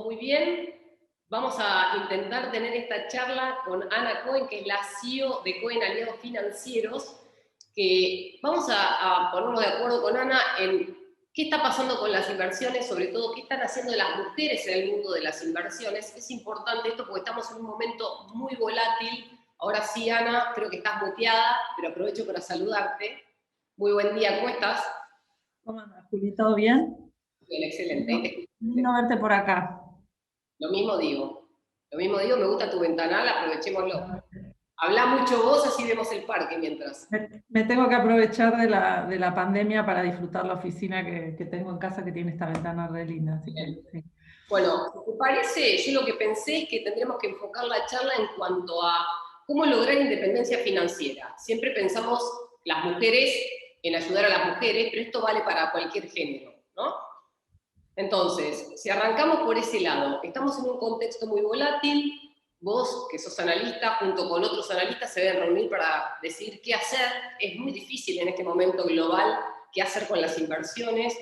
muy bien. Vamos a intentar tener esta charla con Ana Cohen, que es la CEO de Cohen Aliados Financieros, que vamos a ponernos de acuerdo con Ana en qué está pasando con las inversiones, sobre todo qué están haciendo las mujeres en el mundo de las inversiones. Es importante esto porque estamos en un momento muy volátil. Ahora sí, Ana, creo que estás muteada, pero aprovecho para saludarte. Muy buen día, ¿cómo estás? ¿Cómo andas, Juli? ¿Todo bien? Bien, excelente. Lindo, lindo verte por acá. Lo mismo digo. Lo mismo digo, me gusta tu ventanal, aprovechémoslo. Habla mucho vos, así vemos el parque mientras. Me tengo que aprovechar de la pandemia para disfrutar la oficina que tengo en casa, que tiene esta ventana re linda, así que Bien. sí. Bueno, si te parece, yo lo que pensé es que tendríamos que enfocar la charla en cuanto a cómo lograr independencia financiera. Siempre pensamos las mujeres en ayudar a las mujeres, pero esto vale para cualquier género, ¿no? Entonces, si arrancamos por ese lado, estamos en un contexto muy volátil, vos, que sos analista, junto con otros analistas, se deben reunir para decidir qué hacer. Es muy difícil en este momento global qué hacer con las inversiones.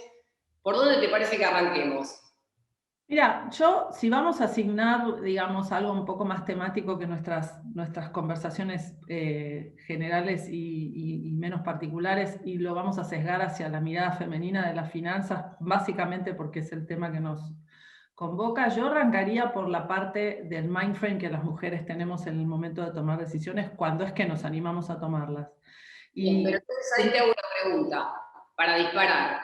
¿Por dónde te parece que arranquemos? Mira, si vamos a asignar, digamos, algo un poco más temático que nuestras conversaciones generales y menos particulares, y lo vamos a sesgar hacia la mirada femenina de las finanzas, básicamente porque es el tema que nos convoca, yo arrancaría por la parte del mindframe que las mujeres tenemos en el momento de tomar decisiones, cuando es que nos animamos a tomarlas. Bien, pero Y, entonces ahí te hago una pregunta para disparar.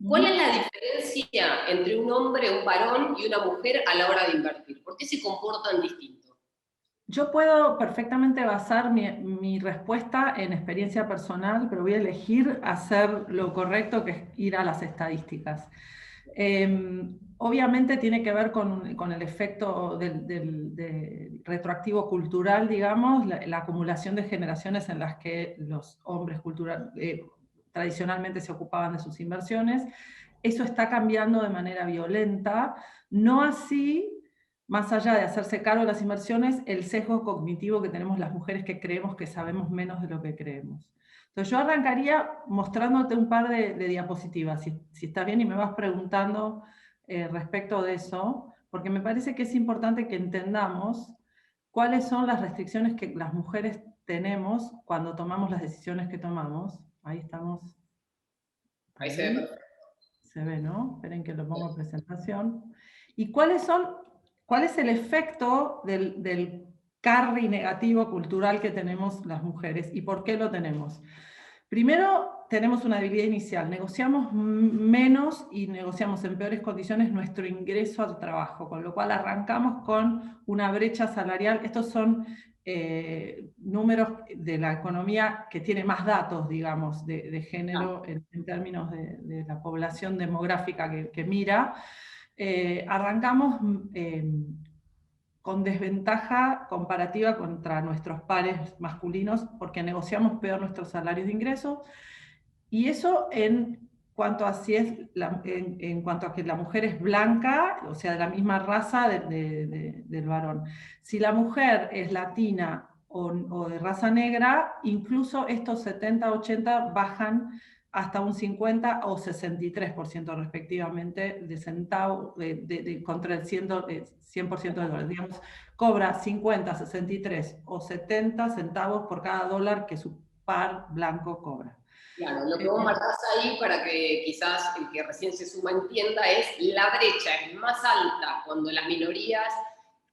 ¿Cuál es la diferencia entre un hombre, un varón y una mujer a la hora de invertir? ¿Por qué se comportan distintos? Yo puedo perfectamente basar mi respuesta en experiencia personal, pero voy a elegir hacer lo correcto, que es ir a las estadísticas. Obviamente tiene que ver con el efecto del retroactivo cultural, digamos, la acumulación de generaciones en las que los hombres tradicionalmente se ocupaban de sus inversiones. Eso está cambiando de manera violenta, no así, más allá de hacerse cargo de las inversiones, el sesgo cognitivo que tenemos las mujeres, que creemos que sabemos menos de lo que creemos. Entonces yo arrancaría mostrándote un par de diapositivas, si está bien, y me vas preguntando respecto de eso, porque me parece que es importante que entendamos cuáles son las restricciones que las mujeres tenemos cuando tomamos las decisiones que tomamos. Ahí estamos. Ahí se ve Ahí. perfecto. Se ve, ¿no? Esperen que lo pongo en presentación. ¿Y cuál es el efecto del carry negativo cultural que tenemos las mujeres y por qué lo tenemos? Primero, tenemos una debilidad inicial. Negociamos menos y negociamos en peores condiciones nuestro ingreso al trabajo, con lo cual arrancamos con una brecha salarial. Estos son números de la economía que tiene más datos, digamos, de género en términos de la población demográfica que mira. Arrancamos con desventaja comparativa contra nuestros pares masculinos porque negociamos peor nuestros salarios de ingreso, y eso en cuanto a si es en cuanto a que la mujer es blanca, o sea, de la misma raza del varón. Si la mujer es latina o de raza negra, incluso estos 70-80 bajan hasta un 50 o 63% respectivamente de centavo, contra el 100% de dólares. Digamos, cobra 50, 63 o 70 centavos por cada dólar que su par blanco cobra. Claro, lo que vos marcás ahí para que quizás el que recién se suma entienda es la brecha es más alta cuando las minorías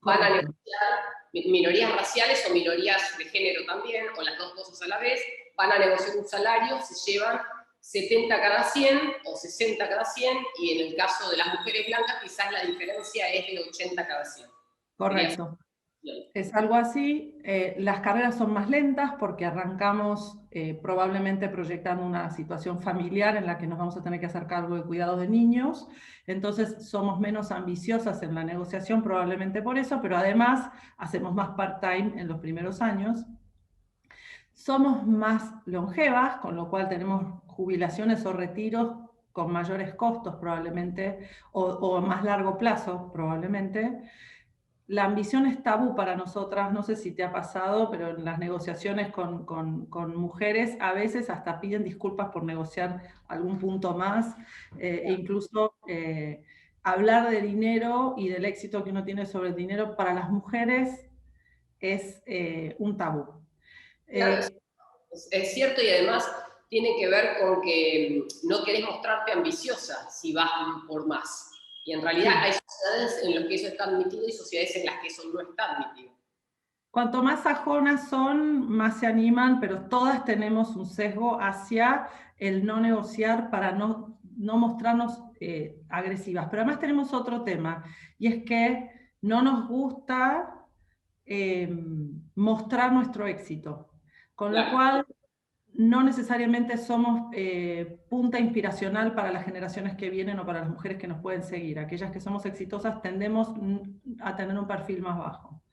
van a Correcto. negociar, minorías raciales o minorías de género también, o las dos cosas a la vez, van a negociar un salario, se llevan 70 cada 100 o 60 cada 100, y en el caso de las mujeres blancas quizás la diferencia es de 80 cada 100. Sería Correcto. bien. Es algo así. Las carreras son más lentas porque arrancamos probablemente proyectando una situación familiar en la que nos vamos a tener que hacer cargo de cuidado de niños. Entonces somos menos ambiciosas en la negociación, probablemente por eso, pero además hacemos más part-time en los primeros años. Somos más longevas, con lo cual tenemos jubilaciones o retiros con mayores costos probablemente, o a más largo plazo probablemente. La ambición es tabú para nosotras, no sé si te ha pasado, pero en las negociaciones con mujeres a veces hasta piden disculpas por negociar algún punto más, e incluso hablar de dinero y del éxito que uno tiene sobre el dinero para las mujeres es un tabú. Claro, es cierto, y además tiene que ver con que no querés mostrarte ambiciosa si vas por más. Y en realidad Sí. hay sociedades en las que eso está admitido y sociedades en las que eso no está admitido. Cuanto más sajonas son, más se animan, pero todas tenemos un sesgo hacia el no negociar para no mostrarnos agresivas. Pero además tenemos otro tema, y es que no nos gusta mostrar nuestro éxito. Con lo Claro. cual, no necesariamente somos punta inspiracional para las generaciones que vienen o para las mujeres que nos pueden seguir. Aquellas que somos exitosas tendemos a tener un perfil más bajo.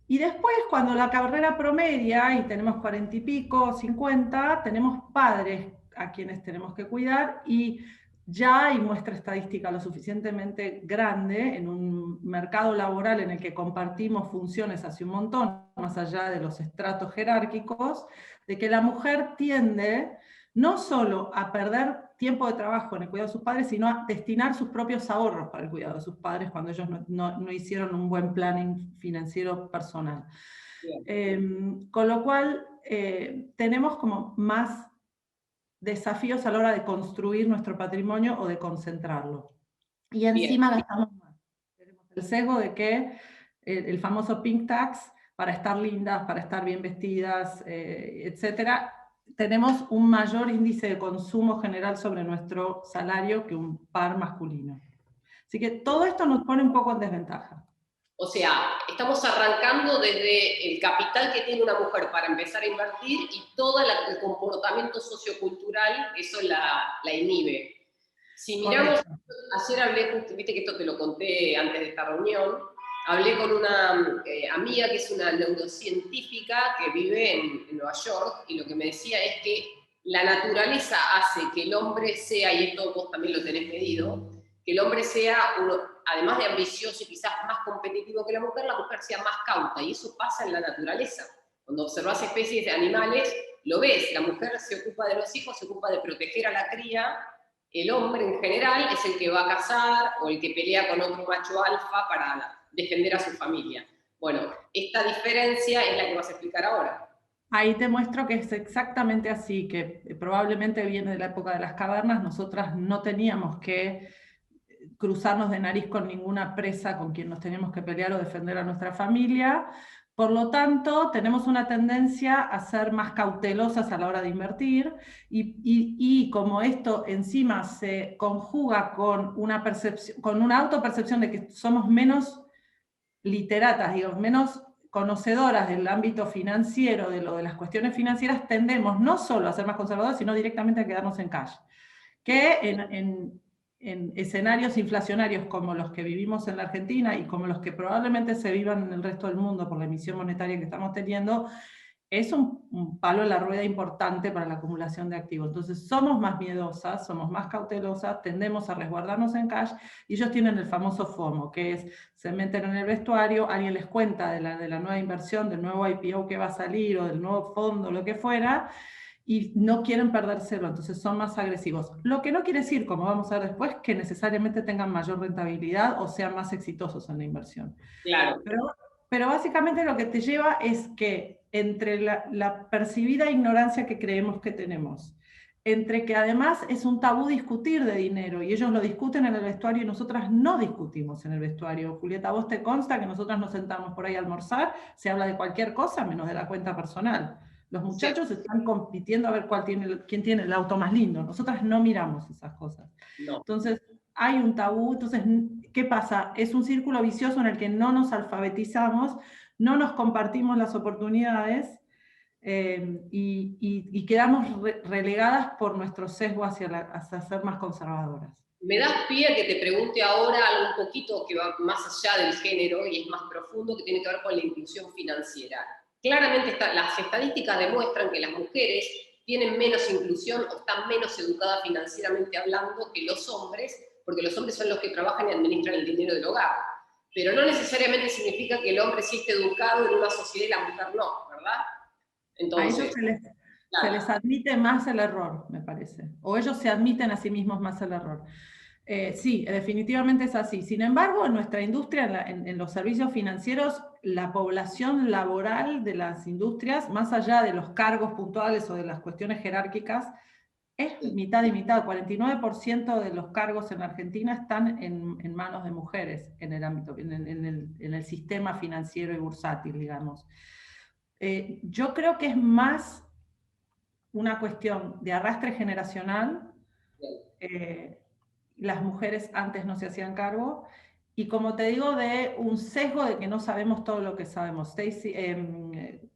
Y después, cuando la carrera promedia y tenemos 40 y pico, 50, tenemos padres a quienes tenemos que cuidar, y ya hay muestra estadística lo suficientemente grande en un mercado laboral en el que compartimos funciones hace un montón, más allá de los estratos jerárquicos, de que la mujer tiende no solo a perder tiempo de trabajo en el cuidado de sus padres, sino a destinar sus propios ahorros para el cuidado de sus padres cuando ellos no hicieron un buen planning financiero personal. Con lo cual, tenemos como más desafíos a la hora de construir nuestro patrimonio o de concentrarlo. Y encima gastamos más. Tenemos el sesgo de que el famoso pink tax, para estar lindas, para estar bien vestidas, etcétera, tenemos un mayor índice de consumo general sobre nuestro salario que un par masculino. Así que todo esto nos pone un poco en desventaja. O sea, estamos arrancando desde el capital que tiene una mujer para empezar a invertir y todo el comportamiento sociocultural, eso la inhibe. Si miramos, ayer hablé, viste que esto te lo conté antes de esta reunión, hablé con una amiga que es una neurocientífica que vive en Nueva York, y lo que me decía es que la naturaleza hace que el hombre sea, y esto vos también lo tenés medido, que el hombre sea, además de ambicioso y quizás más competitivo que la mujer sea más cauta, y eso pasa en la naturaleza. Cuando observas especies de animales, lo ves, la mujer se ocupa de los hijos, se ocupa de proteger a la cría, el hombre en general es el que va a cazar o el que pelea con otro macho alfa para defender a su familia. Bueno, esta diferencia es la que vas a explicar ahora. Ahí te muestro que es exactamente así, que probablemente viene de la época de las cavernas. Nosotras no teníamos que cruzarnos de nariz con ninguna presa con quien nos teníamos que pelear o defender a nuestra familia. Por lo tanto, tenemos una tendencia a ser más cautelosas a la hora de invertir, y como esto encima se conjuga con una autopercepción de que somos menos literatas, digamos, menos conocedoras del ámbito financiero, de las cuestiones financieras, tendemos no solo a ser más conservadores, sino directamente a quedarnos en cash. Que en escenarios inflacionarios como los que vivimos en la Argentina y como los que probablemente se vivan en el resto del mundo por la emisión monetaria que estamos teniendo, es un palo en la rueda importante para la acumulación de activos. Entonces somos más miedosas, somos más cautelosas, tendemos a resguardarnos en cash, y ellos tienen el famoso FOMO, que es, se meten en el vestuario, alguien les cuenta de la nueva inversión, del nuevo IPO que va a salir, o del nuevo fondo, lo que fuera, y no quieren perdérselo, entonces son más agresivos. Lo que no quiere decir, como vamos a ver después, que necesariamente tengan mayor rentabilidad o sean más exitosos en la inversión. Claro. Pero básicamente lo que te lleva es que entre la percibida ignorancia que creemos que tenemos, entre que además es un tabú discutir de dinero, y ellos lo discuten en el vestuario y nosotras no discutimos en el vestuario. Julieta, ¿vos te consta que nosotras nos sentamos por ahí a almorzar? Se habla de cualquier cosa menos de la cuenta personal. Los muchachos están compitiendo a ver quién tiene el auto más lindo. Nosotras no miramos esas cosas. No. Entonces, hay un tabú. Entonces, ¿qué pasa? Es un círculo vicioso en el que no nos alfabetizamos, no nos compartimos las oportunidades, y quedamos relegadas por nuestro sesgo hacia ser más conservadoras. Me das pie a que te pregunte ahora algo un poquito que va más allá del género y es más profundo, que tiene que ver con la inclusión financiera. Claramente las estadísticas demuestran que las mujeres tienen menos inclusión o están menos educadas financieramente hablando que los hombres, porque los hombres son los que trabajan y administran el dinero del hogar. Pero no necesariamente significa que el hombre sí esté educado en una sociedad y la mujer no, ¿verdad? Entonces, a ellos se les admite más el error, me parece. O ellos se admiten a sí mismos más el error. Sí, definitivamente es así. Sin embargo, en nuestra industria, en los servicios financieros, la población laboral de las industrias, más allá de los cargos puntuales o de las cuestiones jerárquicas, es mitad y mitad. 49% de los cargos en Argentina están en manos de mujeres en el ámbito, en el sistema financiero y bursátil, digamos. Yo creo que es más una cuestión de arrastre generacional. Las mujeres antes no se hacían cargo, y como te digo, de un sesgo de que no sabemos todo lo que sabemos. Stacy,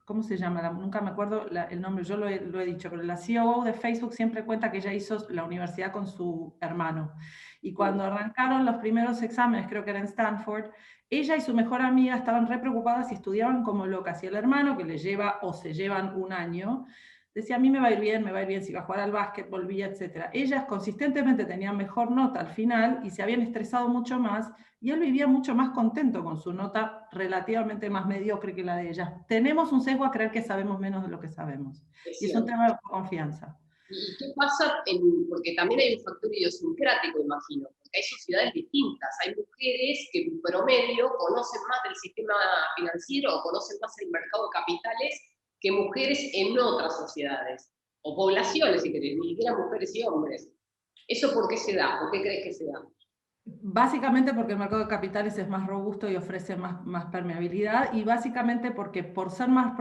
¿cómo se llama? Nunca me acuerdo el nombre, yo lo he dicho, pero la COO de Facebook siempre cuenta que ella hizo la universidad con su hermano. Y cuando arrancaron los primeros exámenes, creo que era en Stanford, ella y su mejor amiga estaban re preocupadas y estudiaban como locas. Y el hermano, que le lleva o se llevan un año, decía, a mí me va a ir bien, si va a jugar al básquet, volvía, etc. Ellas consistentemente tenían mejor nota al final y se habían estresado mucho más, y él vivía mucho más contento con su nota relativamente más mediocre que la de ellas. Tenemos un sesgo a creer que sabemos menos de lo que sabemos. Y es un tema de confianza. ¿Y qué pasa? Porque también hay un factor idiosincrático, imagino, porque hay sociedades distintas. Hay mujeres que en promedio conocen más del sistema financiero o conocen más el mercado de capitales que mujeres en otras sociedades, o poblaciones, si querés, ni siquiera mujeres y hombres. ¿Eso por qué se da? ¿Por qué crees que se da? Básicamente porque el mercado de capitales es más robusto y ofrece más permeabilidad, y básicamente porque por ser más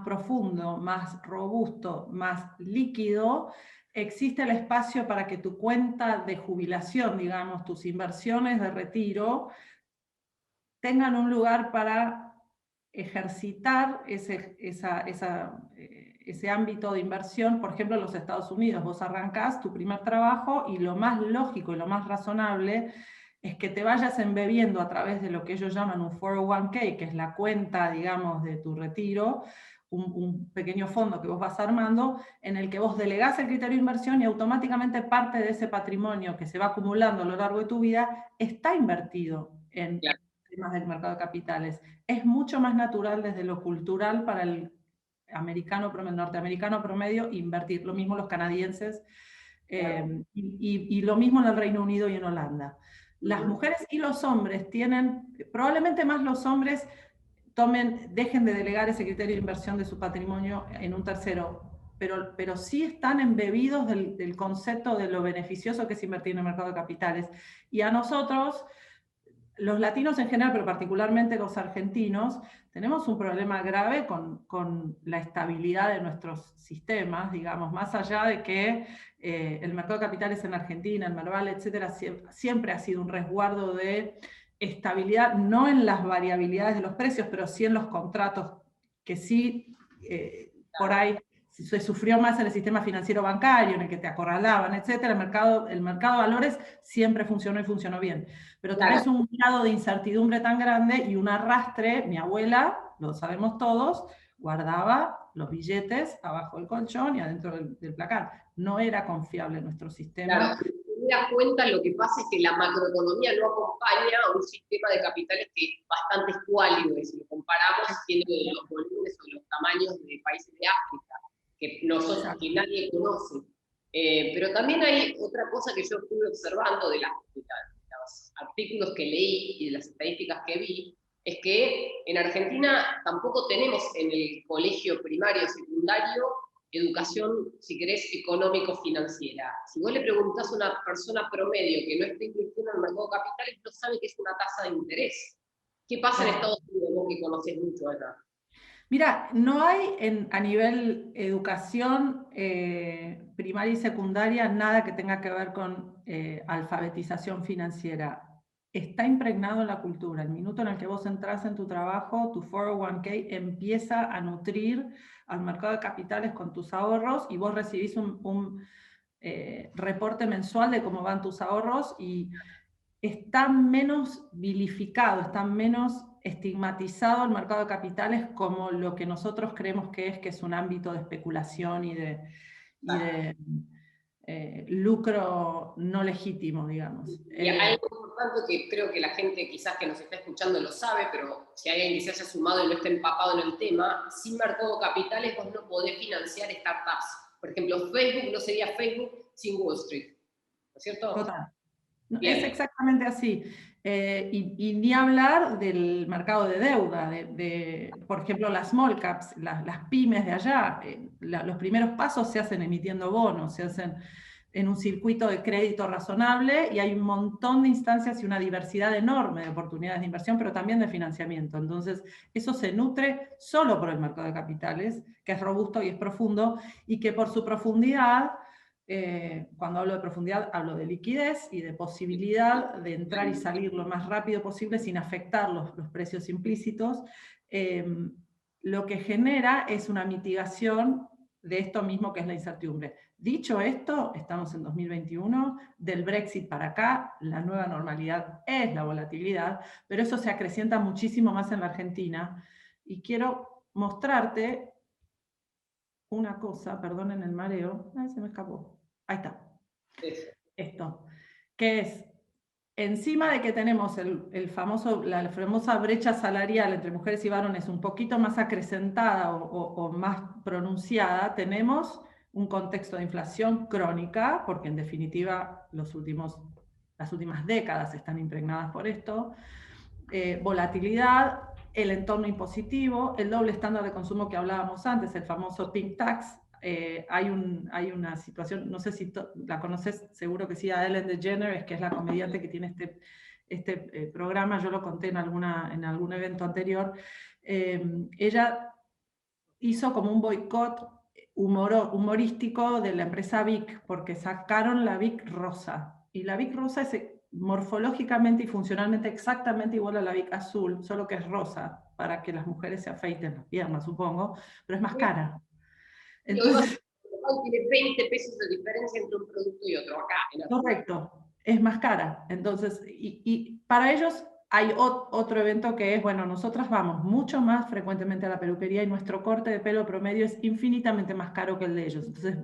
profundo, más robusto, más líquido, existe el espacio para que tu cuenta de jubilación, digamos, tus inversiones de retiro, tengan un lugar para ejercitar ese ámbito de inversión. Por ejemplo, en los Estados Unidos, vos arrancás tu primer trabajo y lo más lógico y lo más razonable es que te vayas embebiendo a través de lo que ellos llaman un 401k, que es la cuenta, digamos, de tu retiro, un pequeño fondo que vos vas armando, en el que vos delegás el criterio de inversión y automáticamente parte de ese patrimonio que se va acumulando a lo largo de tu vida está invertido en temas del mercado de capitales. Es mucho más natural desde lo cultural para el norteamericano promedio invertir. Lo mismo los canadienses, y lo mismo en el Reino Unido y en Holanda. Las mujeres y los hombres tienen, probablemente más los hombres, dejen de delegar ese criterio de inversión de su patrimonio en un tercero, pero sí están embebidos del concepto de lo beneficioso que es invertir en el mercado de capitales. Y a nosotros, los latinos en general, pero particularmente los argentinos, tenemos un problema grave con la estabilidad de nuestros sistemas, digamos, más allá de que el mercado de capitales en Argentina, el Merval, etcétera, siempre ha sido un resguardo de estabilidad, no en las variabilidades de los precios, pero sí en los contratos, que sí, por ahí se sufrió más en el sistema financiero bancario, en el que te acorralaban, etcétera. El mercado de valores siempre funcionó y funcionó bien. Pero tenés un grado de incertidumbre tan grande y un arrastre. Mi abuela, lo sabemos todos, guardaba los billetes abajo del colchón y adentro del placar. No era confiable nuestro sistema. Claro, si te das cuenta, lo que pasa es que la macroeconomía no acompaña a un sistema de capitales que es bastante escuálido, y si lo comparamos, tiene los volúmenes o los tamaños de países de África, que nadie conoce. Pero también hay otra cosa que yo estuve observando de los artículos que leí y de las estadísticas que vi, es que en Argentina tampoco tenemos en el colegio primario y secundario educación, si querés, económico-financiera. Si vos le preguntás a una persona promedio que no esté invirtiendo en el mercado de capitales, no sabe qué es una tasa de interés. ¿Qué pasa en Estados Unidos, vos que conocés mucho acá? Mira, no hay a nivel educación primaria y secundaria nada que tenga que ver con alfabetización financiera. Está impregnado en la cultura. El minuto en el que vos entras en tu trabajo, tu 401k empieza a nutrir al mercado de capitales con tus ahorros, y vos recibís un reporte mensual de cómo van tus ahorros, y está menos vilificado, está menos estigmatizado el mercado de capitales como lo que nosotros creemos que es un ámbito de especulación y de lucro no legítimo, digamos. Y hay algo importante que creo que la gente quizás que nos está escuchando lo sabe, pero si hay alguien que se haya sumado y no está empapado en el tema, sin mercado de capitales vos no podés financiar startups. Por ejemplo, Facebook no sería Facebook sin Wall Street, ¿no es cierto? Total. Bien. Es exactamente así. Y ni hablar del mercado de deuda, por ejemplo, las small caps, las pymes de allá. Los primeros pasos se hacen emitiendo bonos, se hacen en un circuito de crédito razonable, y hay un montón de instancias y una diversidad enorme de oportunidades de inversión, pero también de financiamiento. Entonces, eso se nutre solo por el mercado de capitales, que es robusto y es profundo, y que por su profundidad, cuando hablo de profundidad, hablo de liquidez y de posibilidad de entrar y salir lo más rápido posible sin afectar los precios implícitos, lo que genera es una mitigación de esto mismo que es la incertidumbre. Dicho esto, estamos en 2021, del Brexit para acá, la nueva normalidad es la volatilidad, pero eso se acrecienta muchísimo más en la Argentina, y quiero mostrarte una cosa, perdonen el mareo, se me escapó, ahí está, esto, que es, encima de que tenemos la famosa brecha salarial entre mujeres y varones un poquito más acrecentada o más pronunciada, tenemos un contexto de inflación crónica, porque en definitiva las últimas décadas están impregnadas por esto, volatilidad, el entorno impositivo, el doble estándar de consumo que hablábamos antes, el famoso pink tax. Hay una situación, no sé si la conoces, seguro que sí, a Ellen DeGeneres, que es la comediante que tiene este programa. Yo lo conté en algún evento anterior. Ella hizo como un boicot humorístico de la empresa Vic, porque sacaron la Vic rosa, y la Vic rosa es morfológicamente y funcionalmente exactamente igual a la Vic azul, solo que es rosa, para que las mujeres se afeiten las piernas, supongo, pero es más cara. Entonces, tiene 20 pesos de diferencia entre un producto y otro acá. correcto, es más cara. Entonces, y para ellos hay otro evento que es, bueno, nosotras vamos mucho más frecuentemente a la peluquería y nuestro corte de pelo promedio es infinitamente más caro que el de ellos. Entonces,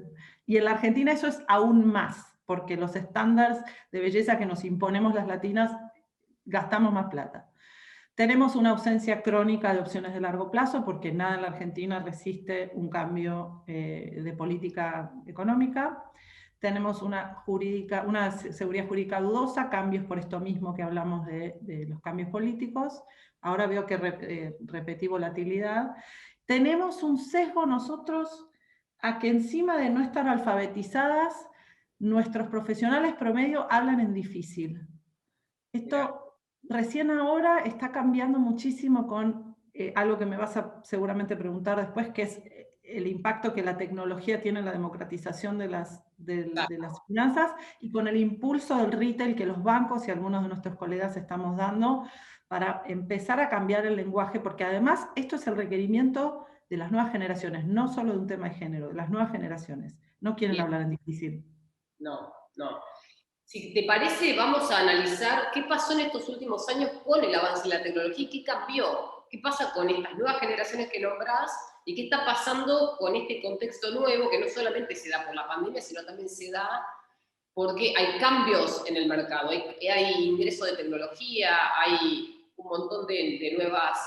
y en la Argentina eso es aún más, porque los estándares de belleza que nos imponemos las latinas gastamos más plata. Tenemos una ausencia crónica de opciones de largo plazo, porque nada en la Argentina resiste un cambio de política económica. Tenemos una seguridad jurídica dudosa, cambios por esto mismo que hablamos de los cambios políticos. Ahora veo que repetí volatilidad. Tenemos un sesgo nosotros a que, encima de no estar alfabetizadas, nuestros profesionales promedio hablan en difícil. Esto recién ahora está cambiando muchísimo con algo que me vas a seguramente preguntar después, que es el impacto que la tecnología tiene en la democratización de las finanzas, y con el impulso del retail que los bancos y algunos de nuestros colegas estamos dando para empezar a cambiar el lenguaje, porque además esto es el requerimiento de las nuevas generaciones, no solo de un tema de género, de las nuevas generaciones. No quieren hablar en difícil. No, no. Si te parece, vamos a analizar qué pasó en estos últimos años con el avance de la tecnología y qué cambió. ¿Qué pasa con estas nuevas generaciones que nombrás y qué está pasando con este contexto nuevo que no solamente se da por la pandemia, sino también se da porque hay cambios en el mercado, hay ingreso de tecnología, hay un montón de nuevas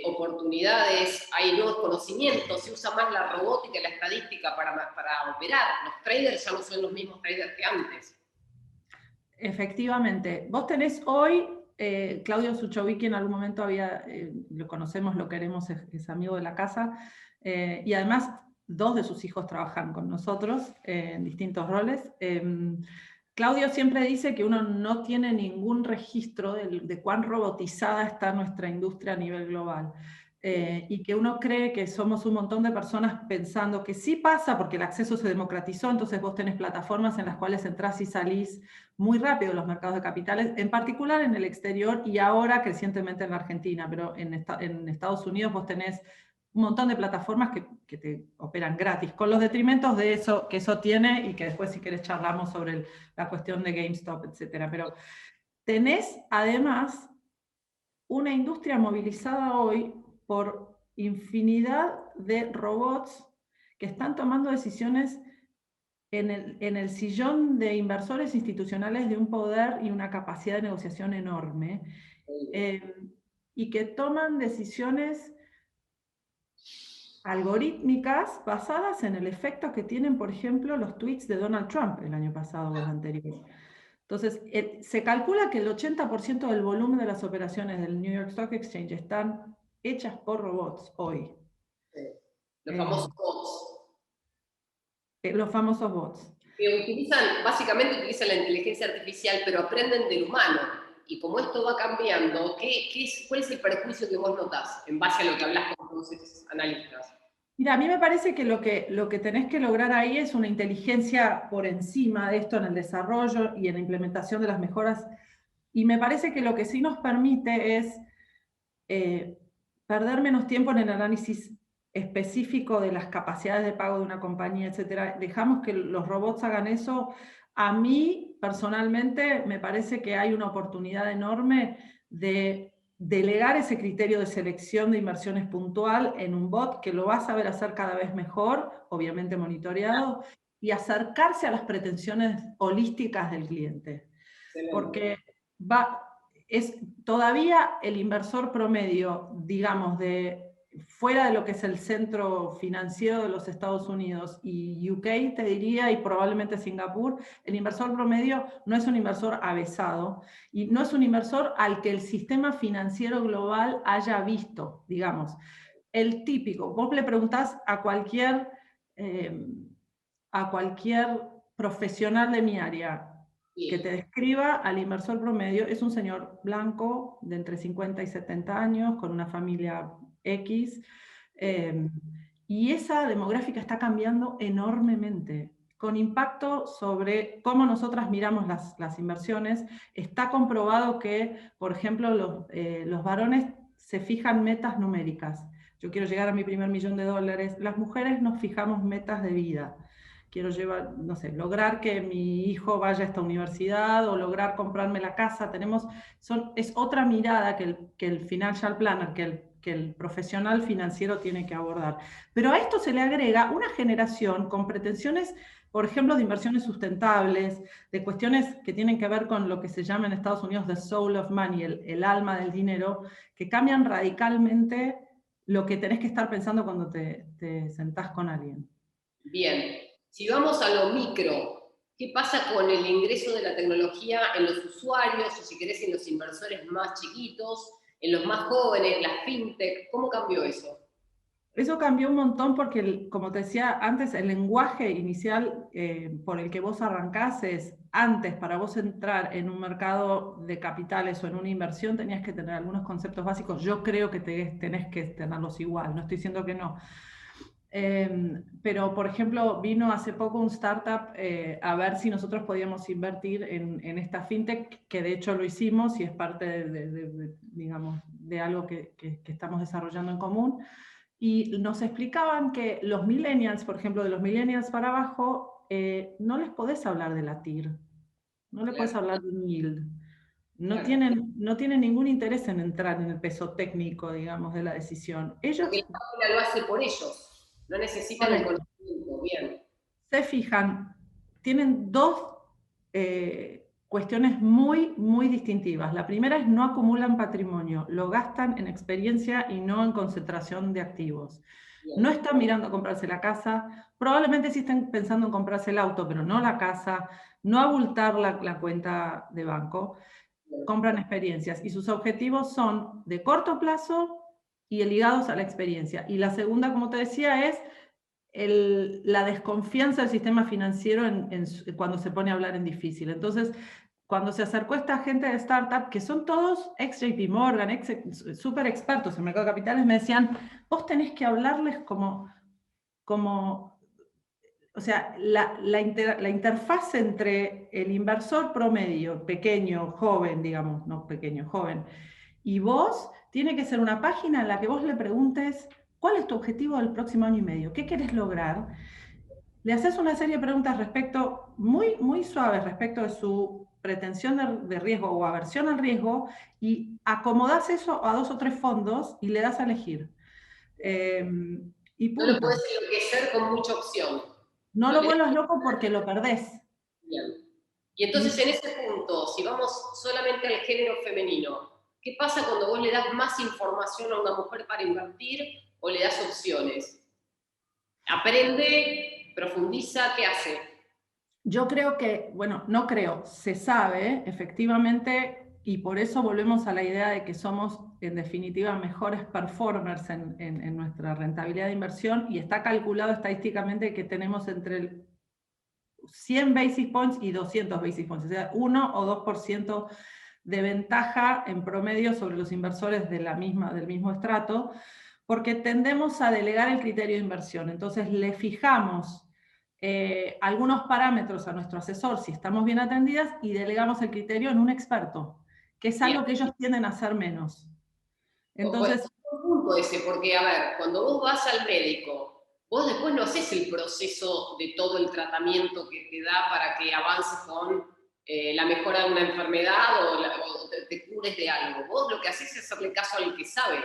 oportunidades, hay nuevos conocimientos, se usa más la robótica y la estadística para operar. Los traders ya no son los mismos traders que antes. Efectivamente. Vos tenés hoy, Claudio Suchovicki en algún momento lo conocemos, lo queremos, es amigo de la casa, y además 2 de sus hijos trabajan con nosotros en distintos roles. Claudio siempre dice que uno no tiene ningún registro de cuán robotizada está nuestra industria a nivel global. Y que uno cree que somos un montón de personas pensando que sí pasa porque el acceso se democratizó, entonces vos tenés plataformas en las cuales entrás y salís muy rápido en los mercados de capitales, en particular en el exterior y ahora crecientemente en la Argentina, pero en Estados Unidos vos tenés un montón de plataformas que te operan gratis, con los detrimentos de eso que eso tiene, y que después, si querés, charlamos sobre la cuestión de GameStop, etc. Pero tenés además una industria movilizada hoy por infinidad de robots que están tomando decisiones en el sillón de inversores institucionales de un poder y una capacidad de negociación enorme, y que toman decisiones algorítmicas basadas en el efecto que tienen, por ejemplo, los tweets de Donald Trump el año pasado o el anterior. Entonces, se calcula que el 80% del volumen de las operaciones del New York Stock Exchange están hechas por robots hoy. Los famosos bots. Los famosos bots. Que básicamente utilizan la inteligencia artificial, pero aprenden del humano. Y como esto va cambiando, ¿cuál es el perjuicio que vos notás en base a lo que hablas con todos estos analistas? Mira, a mí me parece que lo que tenés que lograr ahí es una inteligencia por encima de esto en el desarrollo y en la implementación de las mejoras. Y me parece que lo que sí nos permite es perder menos tiempo en el análisis específico de las capacidades de pago de una compañía, etcétera. Dejamos que los robots hagan eso. A mí, personalmente, me parece que hay una oportunidad enorme de delegar ese criterio de selección de inversiones puntual en un bot que lo va a saber hacer cada vez mejor, obviamente monitoreado, y acercarse a las pretensiones holísticas del cliente. Excelente. Porque es todavía el inversor promedio, digamos, fuera de lo que es el centro financiero de los Estados Unidos y UK, te diría, y probablemente Singapur, el inversor promedio no es un inversor avesado y no es un inversor al que el sistema financiero global haya visto, digamos. El típico, vos le preguntás a cualquier profesional de mi área, que te describa al inversor promedio, es un señor blanco de entre 50 y 70 años, con una familia X, y esa demográfica está cambiando enormemente, con impacto sobre cómo nosotras miramos las inversiones. Está comprobado que, por ejemplo, los varones se fijan metas numéricas. Yo quiero llegar a mi primer $1.000.000. Las mujeres nos fijamos metas de vida. Quiero llevar, no sé, lograr que mi hijo vaya a esta universidad o lograr comprarme la casa. Es otra mirada que el financial planner, que el profesional financiero tiene que abordar. Pero a esto se le agrega una generación con pretensiones, por ejemplo, de inversiones sustentables, de cuestiones que tienen que ver con lo que se llama en Estados Unidos the soul of money, el alma del dinero, que cambian radicalmente lo que tenés que estar pensando cuando te sentás con alguien. Bien, si vamos a lo micro, ¿qué pasa con el ingreso de la tecnología en los usuarios, o si querés en los inversores más chiquitos, en los más jóvenes, las fintech? ¿Cómo cambió eso? Eso cambió un montón porque, como te decía antes, el lenguaje inicial por el que vos arrancás es, antes para vos entrar en un mercado de capitales o en una inversión tenías que tener algunos conceptos básicos. Yo creo que tenés que tenerlos igual, no estoy diciendo que no. Pero, por ejemplo, vino hace poco un startup a ver si nosotros podíamos invertir en esta fintech, que de hecho lo hicimos y es parte digamos, de algo que estamos desarrollando en común. Y nos explicaban que los millennials, por ejemplo, de los millennials para abajo, no les podés hablar de la TIR, no le podés hablar de un yield. No tienen ningún interés en entrar en el peso técnico, digamos, de la decisión. Ellos Porque la máquina lo hace por ellos, no necesitan el conocimiento. Bien. se fijan, tienen dos cuestiones muy, muy distintivas. La primera es no acumulan patrimonio, lo gastan en experiencia y no en concentración de activos. Bien. No están mirando a comprarse la casa, probablemente sí estén pensando en comprarse el auto, pero no la casa, no abultar la cuenta de banco. Compran experiencias y sus objetivos son de corto plazo y ligados a la experiencia. Y la segunda, como te decía, es la desconfianza del sistema financiero cuando se pone a hablar en difícil. Entonces, cuando se acercó esta gente de startup, que son todos ex JP Morgan, súper expertos en el mercado de capitales, me decían, vos tenés que hablarles como o sea, la interfaz entre el inversor promedio, pequeño, joven, digamos, no pequeño, joven, y vos, tiene que ser una página en la que vos le preguntes cuál es tu objetivo del próximo año y medio, qué querés lograr. Le haces una serie de preguntas muy, muy suaves respecto de su pretensión de riesgo o aversión al riesgo y acomodás eso a 2 o 3 fondos y le das a elegir. Y No lo punto. puedes enloquecer con mucha opción. No lo vuelvas loco porque lo perdés. Bien. Y entonces en ese punto, si vamos solamente al género femenino, ¿qué pasa cuando vos le das más información a una mujer para invertir o le das opciones? ¿Aprende? ¿Profundiza? ¿Qué hace? Yo creo que, bueno, no creo, se sabe efectivamente, y por eso volvemos a la idea de que somos en definitiva mejores performers en nuestra rentabilidad de inversión, y está calculado estadísticamente que tenemos entre el 100 basis points y 200 basis points, o sea, 1 o 2% de ventaja en promedio sobre los inversores de del mismo estrato, porque tendemos a delegar el criterio de inversión. Entonces le fijamos algunos parámetros a nuestro asesor si estamos bien atendidas y delegamos el criterio en un experto, que es Bien. algo que ellos tienden a hacer menos. Bueno, Entonces, un punto ese, porque a ver, cuando vos vas al médico, vos después no haces el proceso de todo el tratamiento que te da para que avances con la mejora de una enfermedad o te cures de algo. Vos lo que haces es hacerle caso al que sabe.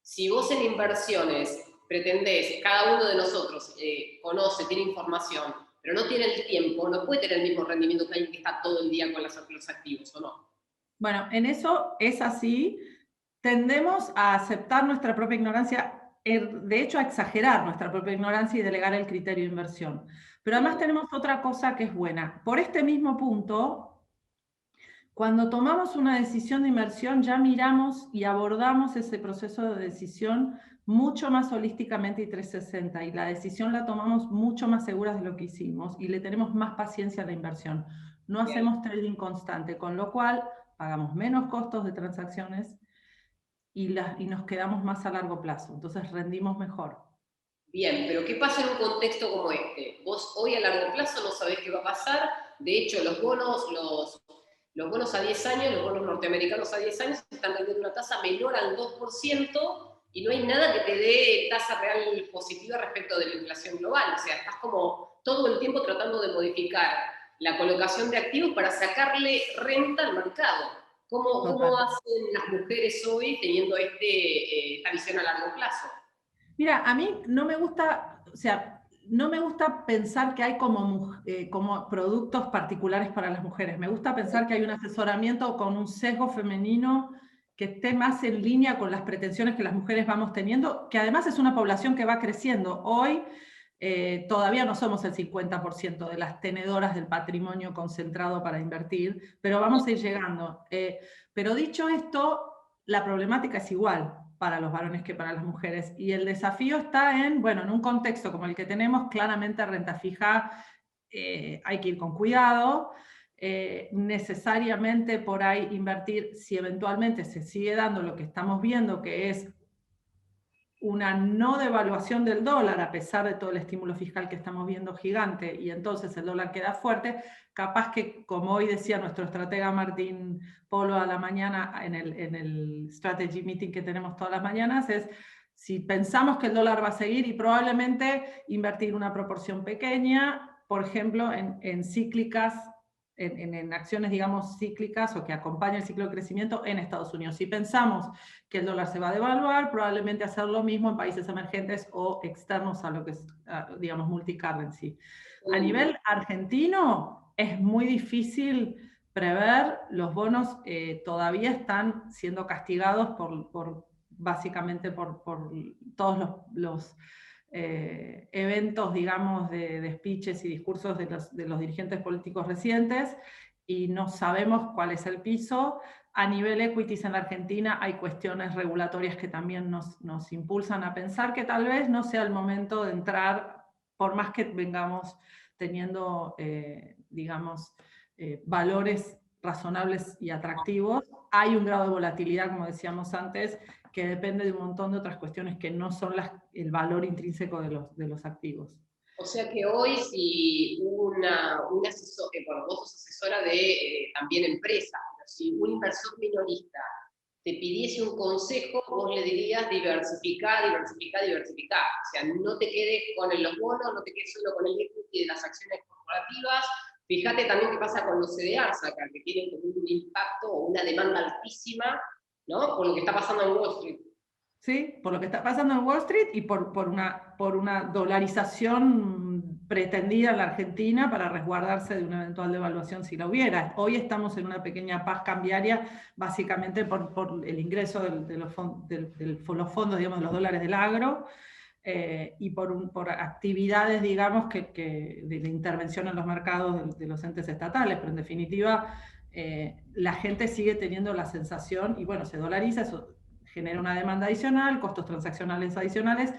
Si vos en inversiones pretendés, cada uno de nosotros conoce, tiene información, pero no tiene el tiempo, no puede tener el mismo rendimiento que alguien que está todo el día con los activos, ¿o no? bueno, en eso es así. Tendemos a aceptar nuestra propia ignorancia, de hecho a exagerar nuestra propia ignorancia y delegar el criterio de inversión. Pero además tenemos otra cosa que es buena. Por este mismo punto, cuando tomamos una decisión de inversión, ya miramos y abordamos ese proceso de decisión mucho más holísticamente y 360, y la decisión la tomamos mucho más seguras de lo que hicimos y le tenemos más paciencia a la inversión. No hacemos trading constante, con lo cual pagamos menos costos de transacciones y nos quedamos más a largo plazo, entonces rendimos mejor. Bien, pero ¿qué pasa en un contexto como este? Vos hoy a largo plazo no sabés qué va a pasar. De hecho, los bonos a 10 años, los bonos norteamericanos a 10 años, están teniendo una tasa menor al 2% y no hay nada que te dé tasa real positiva respecto de la inflación global. O sea, estás como todo el tiempo tratando de modificar la colocación de activos para sacarle renta al mercado. ¿Cómo hacen las mujeres hoy teniendo esta visión a largo plazo? Mira, a mí no me gusta, o sea, no me gusta pensar que hay como productos particulares para las mujeres. Me gusta pensar que hay un asesoramiento con un sesgo femenino que esté más en línea con las pretensiones que las mujeres vamos teniendo, que además es una población que va creciendo. Hoy todavía no somos el 50% de las tenedoras del patrimonio concentrado para invertir, pero vamos a ir llegando. Pero dicho esto, la problemática es igual para los varones que para las mujeres. Y el desafío está en un contexto como el que tenemos, claramente renta fija, hay que ir con cuidado, necesariamente por ahí invertir, si eventualmente se sigue dando lo que estamos viendo, que es una no devaluación del dólar, a pesar de todo el estímulo fiscal que estamos viendo gigante, y entonces el dólar queda fuerte, capaz que, como hoy decía nuestro estratega Martín Polo a la mañana en el strategy meeting que tenemos todas las mañanas, es si pensamos que el dólar va a seguir y probablemente invertir una proporción pequeña, por ejemplo, en cíclicas, en acciones, digamos, cíclicas o que acompañen el ciclo de crecimiento en Estados Unidos. Si pensamos que el dólar se va a devaluar, probablemente hacer lo mismo en países emergentes o externos a lo que es, digamos, multicurrency. A nivel argentino es muy difícil prever, los bonos todavía están siendo castigados básicamente por todos los eventos, digamos, de speeches y discursos de los dirigentes políticos recientes, y no sabemos cuál es el piso. A nivel equities en la Argentina hay cuestiones regulatorias que también nos impulsan a pensar que tal vez no sea el momento de entrar, por más que vengamos teniendo, digamos, valores razonables y atractivos. Hay un grado de volatilidad, como decíamos antes, que depende de un montón de otras cuestiones que no son el valor intrínseco de los activos. O sea que hoy si un asesor, bueno, vos sos asesora de también empresas, pero si un inversor minorista te pidiese un consejo, vos le dirías diversificar, diversificar, diversificar. O sea, no te quedes con los bonos, no te quedes solo con el equity de las acciones corporativas. Fíjate también qué pasa con los CDRs acá, que tienen como un impacto o una demanda altísima, ¿no? Por lo que está pasando en Wall Street. ¿Sí? Por lo que está pasando en Wall Street y por una dolarización pretendida en la Argentina para resguardarse de una eventual devaluación si la hubiera. Hoy estamos en una pequeña paz cambiaria, básicamente por el ingreso de los fondos, digamos, de los dólares del agro, y por actividades, digamos, de intervención en los mercados de los entes estatales, pero en definitiva la gente sigue teniendo la sensación, y bueno, se dolariza, eso genera una demanda adicional, costos transaccionales adicionales.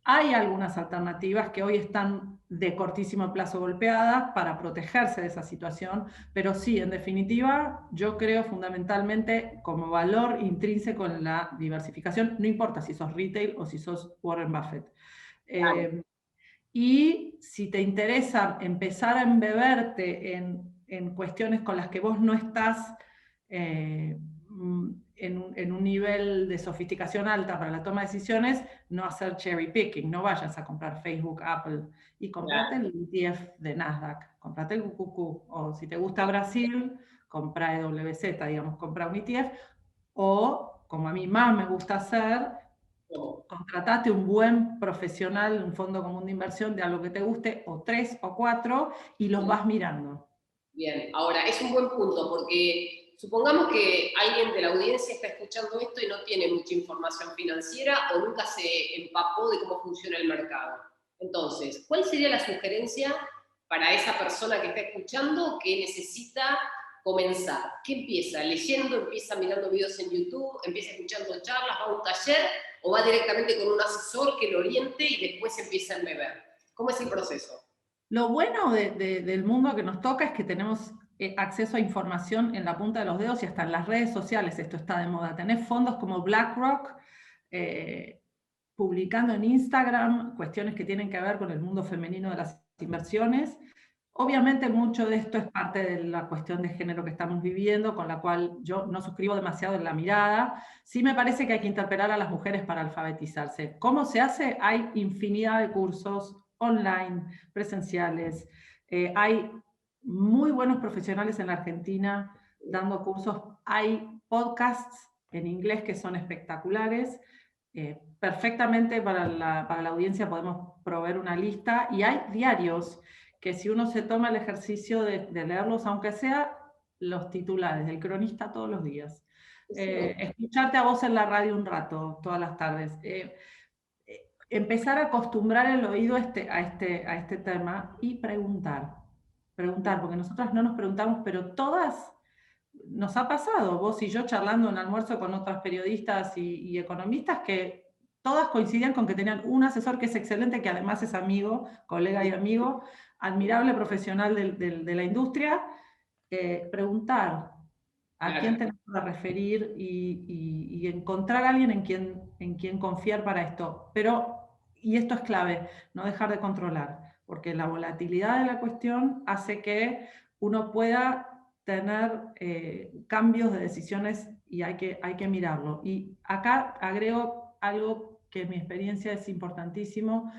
Hay algunas alternativas que hoy están de cortísimo plazo golpeadas para protegerse de esa situación, pero sí, en definitiva, yo creo fundamentalmente como valor intrínseco en la diversificación, no importa si sos retail o si sos Warren Buffett. Y si te interesa empezar a embeberte en cuestiones con las que vos no estás en un nivel de sofisticación alta para la toma de decisiones, no hacer cherry picking, no vayas a comprar Facebook, Apple, y comprate el ETF de Nasdaq, comprate el QQQ, o si te gusta Brasil, compra EWZ, digamos, compra un ETF, o como a mí más me gusta hacer, contratate un buen profesional, un fondo común de inversión de algo que te guste, o 3 o 4, y los vas mirando. Bien, ahora es un buen punto porque supongamos que alguien de la audiencia está escuchando esto y no tiene mucha información financiera o nunca se empapó de cómo funciona el mercado. Entonces, ¿cuál sería la sugerencia para esa persona que está escuchando que necesita comenzar? ¿Qué empieza? ¿Leyendo? ¿Empieza mirando videos en YouTube? ¿Empieza escuchando charlas? ¿Va a un taller? ¿O va directamente con un asesor que lo oriente y después empieza a embeber? ¿Cómo es el proceso? Lo bueno del mundo que nos toca es que tenemos acceso a información en la punta de los dedos y hasta en las redes sociales esto está de moda. Tenés fondos como BlackRock publicando en Instagram cuestiones que tienen que ver con el mundo femenino de las inversiones. Obviamente mucho de esto es parte de la cuestión de género que estamos viviendo, con la cual yo no suscribo demasiado en la mirada. Sí me parece que hay que interpelar a las mujeres para alfabetizarse. ¿Cómo se hace? Hay infinidad de cursos online, presenciales. Hay muy buenos profesionales en la Argentina dando cursos. Hay podcasts en inglés que son espectaculares. Perfectamente para la audiencia podemos proveer una lista, y hay diarios que si uno se toma el ejercicio de leerlos, aunque sea los titulares del cronista todos los días, escucharte a vos en la radio un rato, todas las tardes, empezar a acostumbrar el oído a este tema y preguntar, porque nosotras no nos preguntamos, pero todas nos ha pasado, vos y yo charlando en almuerzo con otras periodistas y economistas, que todas coincidían con que tenían un asesor que es excelente, que además es amigo, colega y amigo, admirable profesional de la industria. Preguntar a quién tenemos que referir y encontrar a alguien en quien confiar para esto. Pero, y esto es clave, no dejar de controlar, porque la volatilidad de la cuestión hace que uno pueda tener cambios de decisiones y hay que mirarlo. Y acá agrego algo que en mi experiencia es importantísimo,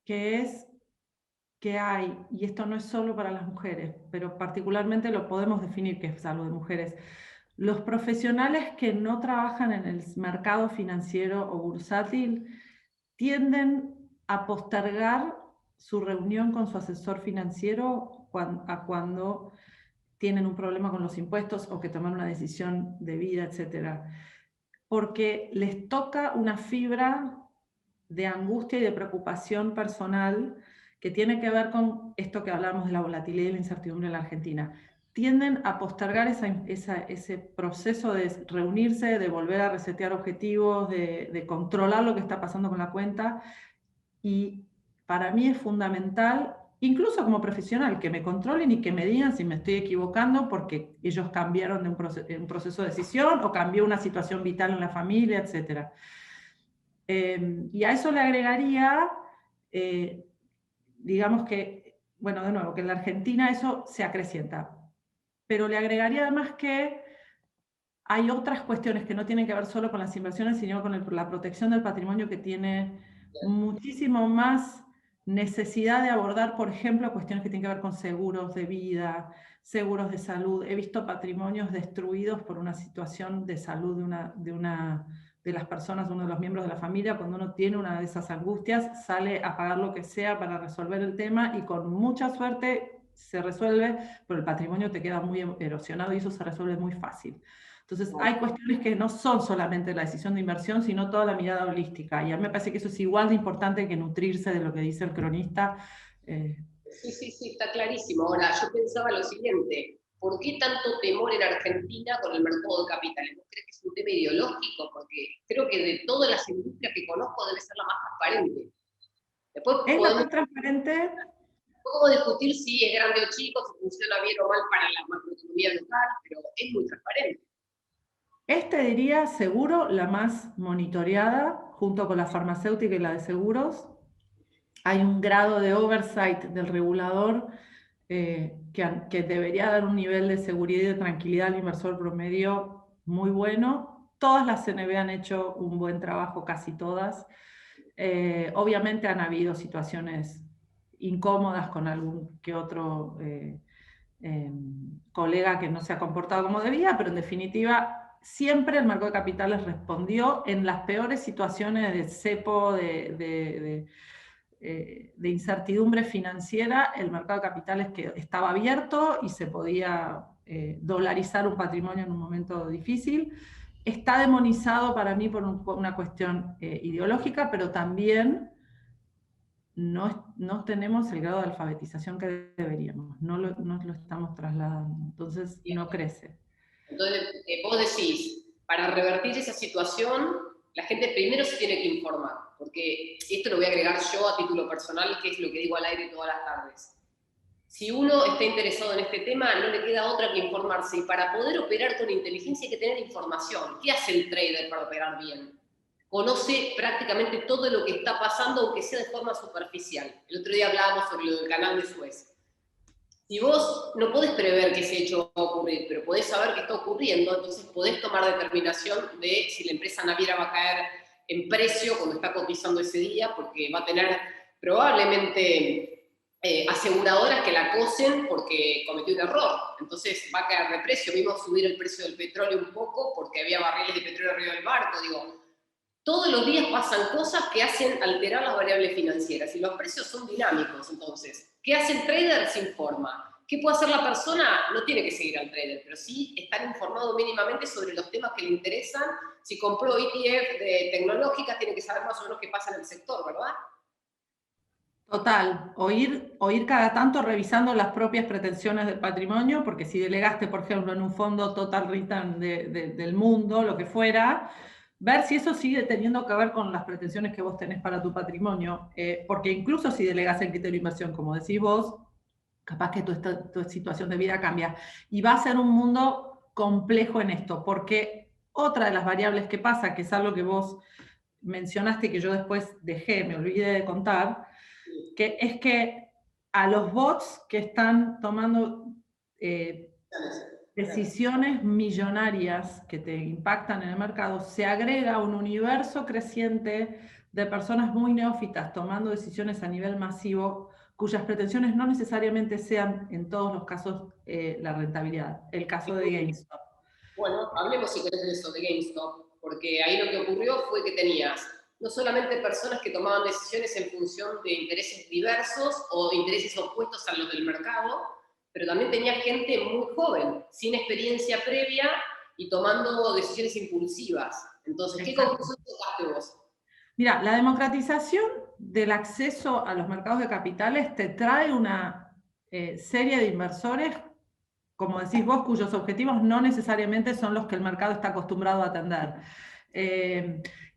que es que hay, y esto no es solo para las mujeres, pero particularmente lo podemos definir que es algo de mujeres, los profesionales que no trabajan en el mercado financiero o bursátil tienden a postergar su reunión con su asesor financiero cuando tienen un problema con los impuestos o que toman una decisión de vida, etc. Porque les toca una fibra de angustia y de preocupación personal que tiene que ver con esto que hablamos de la volatilidad y la incertidumbre en la Argentina. Tienden a postergar ese proceso de reunirse, de volver a resetear objetivos, de controlar lo que está pasando con la cuenta, y para mí es fundamental, incluso como profesional, que me controlen y que me digan si me estoy equivocando porque ellos cambiaron de un proceso de decisión o cambió una situación vital en la familia, etc. Y a eso le agregaría, digamos que, bueno, de nuevo, que en la Argentina eso se acrecienta, pero le agregaría además que hay otras cuestiones que no tienen que ver solo con las inversiones, sino con la protección del patrimonio, que tiene muchísimo más necesidad de abordar, por ejemplo, cuestiones que tienen que ver con seguros de vida, seguros de salud. He visto patrimonios destruidos por una situación de salud de las personas, uno de los miembros de la familia. Cuando uno tiene una de esas angustias, sale a pagar lo que sea para resolver el tema y con mucha suerte se resuelve, pero el patrimonio te queda muy erosionado y eso se resuelve muy fácil. Entonces hay cuestiones que no son solamente la decisión de inversión, sino toda la mirada holística. Y a mí me parece que eso es igual de importante que nutrirse de lo que dice el cronista. Sí, está clarísimo. Ahora, yo pensaba lo siguiente, ¿por qué tanto temor en Argentina con el mercado de capitales? ¿Vos crees que es un tema ideológico? Porque creo que de todas las industrias que conozco debe ser la más transparente. Después ¿Es la podemos más transparente? discutir si es grande o chico, si funciona bien o mal para la macroeconomía local, pero es muy transparente. Este diría seguro la más monitoreada, junto con la farmacéutica y la de seguros. Hay un grado de oversight del regulador que debería dar un nivel de seguridad y de tranquilidad al inversor promedio muy bueno. Todas las CNB han hecho un buen trabajo, casi todas. Obviamente han habido situaciones incómodas con algún que otro colega que no se ha comportado como debía, pero en definitiva siempre el mercado de capitales respondió en las peores situaciones de cepo, de incertidumbre financiera. El mercado de capitales que estaba abierto y se podía dolarizar un patrimonio en un momento difícil. Está demonizado para mí por una cuestión ideológica, pero también no tenemos el grado de alfabetización que deberíamos, no lo estamos trasladando, entonces no crece. Entonces, vos decís, para revertir esa situación, la gente primero se tiene que informar, porque esto lo voy a agregar yo a título personal, que es lo que digo al aire todas las tardes. Si uno está interesado en este tema, no le queda otra que informarse, y para poder operar con inteligencia hay que tener información. ¿Qué hace el trader para operar bien? Conoce prácticamente todo lo que está pasando, aunque sea de forma superficial. El otro día hablábamos sobre lo del canal de Suez. Si vos no podés prever que ese hecho va a ocurrir, pero podés saber que está ocurriendo, entonces podés tomar determinación de si la empresa naviera va a caer en precio cuando está cotizando ese día, porque va a tener probablemente aseguradoras que la acosen porque cometió un error. Entonces va a caer de precio. Vimos subir el precio del petróleo un poco porque había barriles de petróleo arriba del barco. Digo, todos los días pasan cosas que hacen alterar las variables financieras y los precios son dinámicos. Entonces, ¿qué hace el trader? Se informa. ¿Qué puede hacer la persona? No tiene que seguir al trader, pero sí estar informado mínimamente sobre los temas que le interesan. Si compró ETF de tecnológicas, tiene que saber más o menos qué pasa en el sector, ¿verdad? Total, oír cada tanto revisando las propias pretensiones del patrimonio, porque si delegaste, por ejemplo, en un fondo total return del mundo, lo que fuera, ver si eso sigue teniendo que ver con las pretensiones que vos tenés para tu patrimonio, porque incluso si delegas el criterio de inversión, como decís vos, capaz que tu situación de vida cambia. Y va a ser un mundo complejo en esto, porque otra de las variables que pasa, que es algo que vos mencionaste y que yo después me olvidé de contar, que es que a los bots que están tomando decisiones millonarias que te impactan en el mercado, se agrega un universo creciente de personas muy neófitas tomando decisiones a nivel masivo, cuyas pretensiones no necesariamente sean en todos los casos la rentabilidad. El caso de GameStop. Bueno, hablemos si querés de eso, de GameStop, porque ahí lo que ocurrió fue que tenías no solamente personas que tomaban decisiones en función de intereses diversos o intereses opuestos a los del mercado, pero también tenía gente muy joven, sin experiencia previa y tomando decisiones impulsivas. Entonces, ¿qué conclusión sacaste vos? Mira, la democratización del acceso a los mercados de capitales te trae una serie de inversores, como decís vos, cuyos objetivos no necesariamente son los que el mercado está acostumbrado a atender.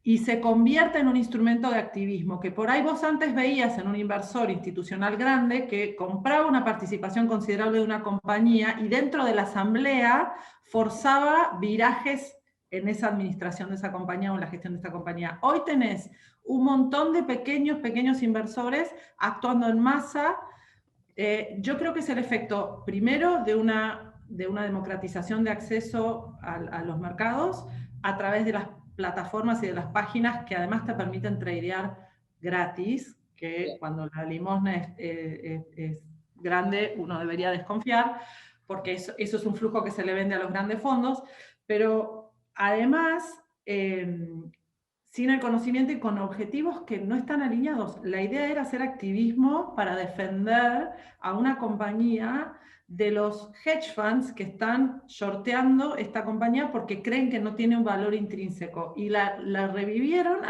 Y se convierte en un instrumento de activismo, que por ahí vos antes veías en un inversor institucional grande que compraba una participación considerable de una compañía y dentro de la asamblea forzaba virajes en esa administración de esa compañía o en la gestión de esa compañía. Hoy tenés un montón de pequeños inversores actuando en masa. Yo creo que es el efecto, primero, de una democratización de acceso a los mercados a través de las plataformas y de las páginas que además te permiten tradear gratis, que cuando la limosna es grande uno debería desconfiar, porque eso es un flujo que se le vende a los grandes fondos, pero además sin el conocimiento y con objetivos que no están alineados. La idea era hacer activismo para defender a una compañía de los hedge funds que están shorteando esta compañía porque creen que no tiene un valor intrínseco. Y la revivieron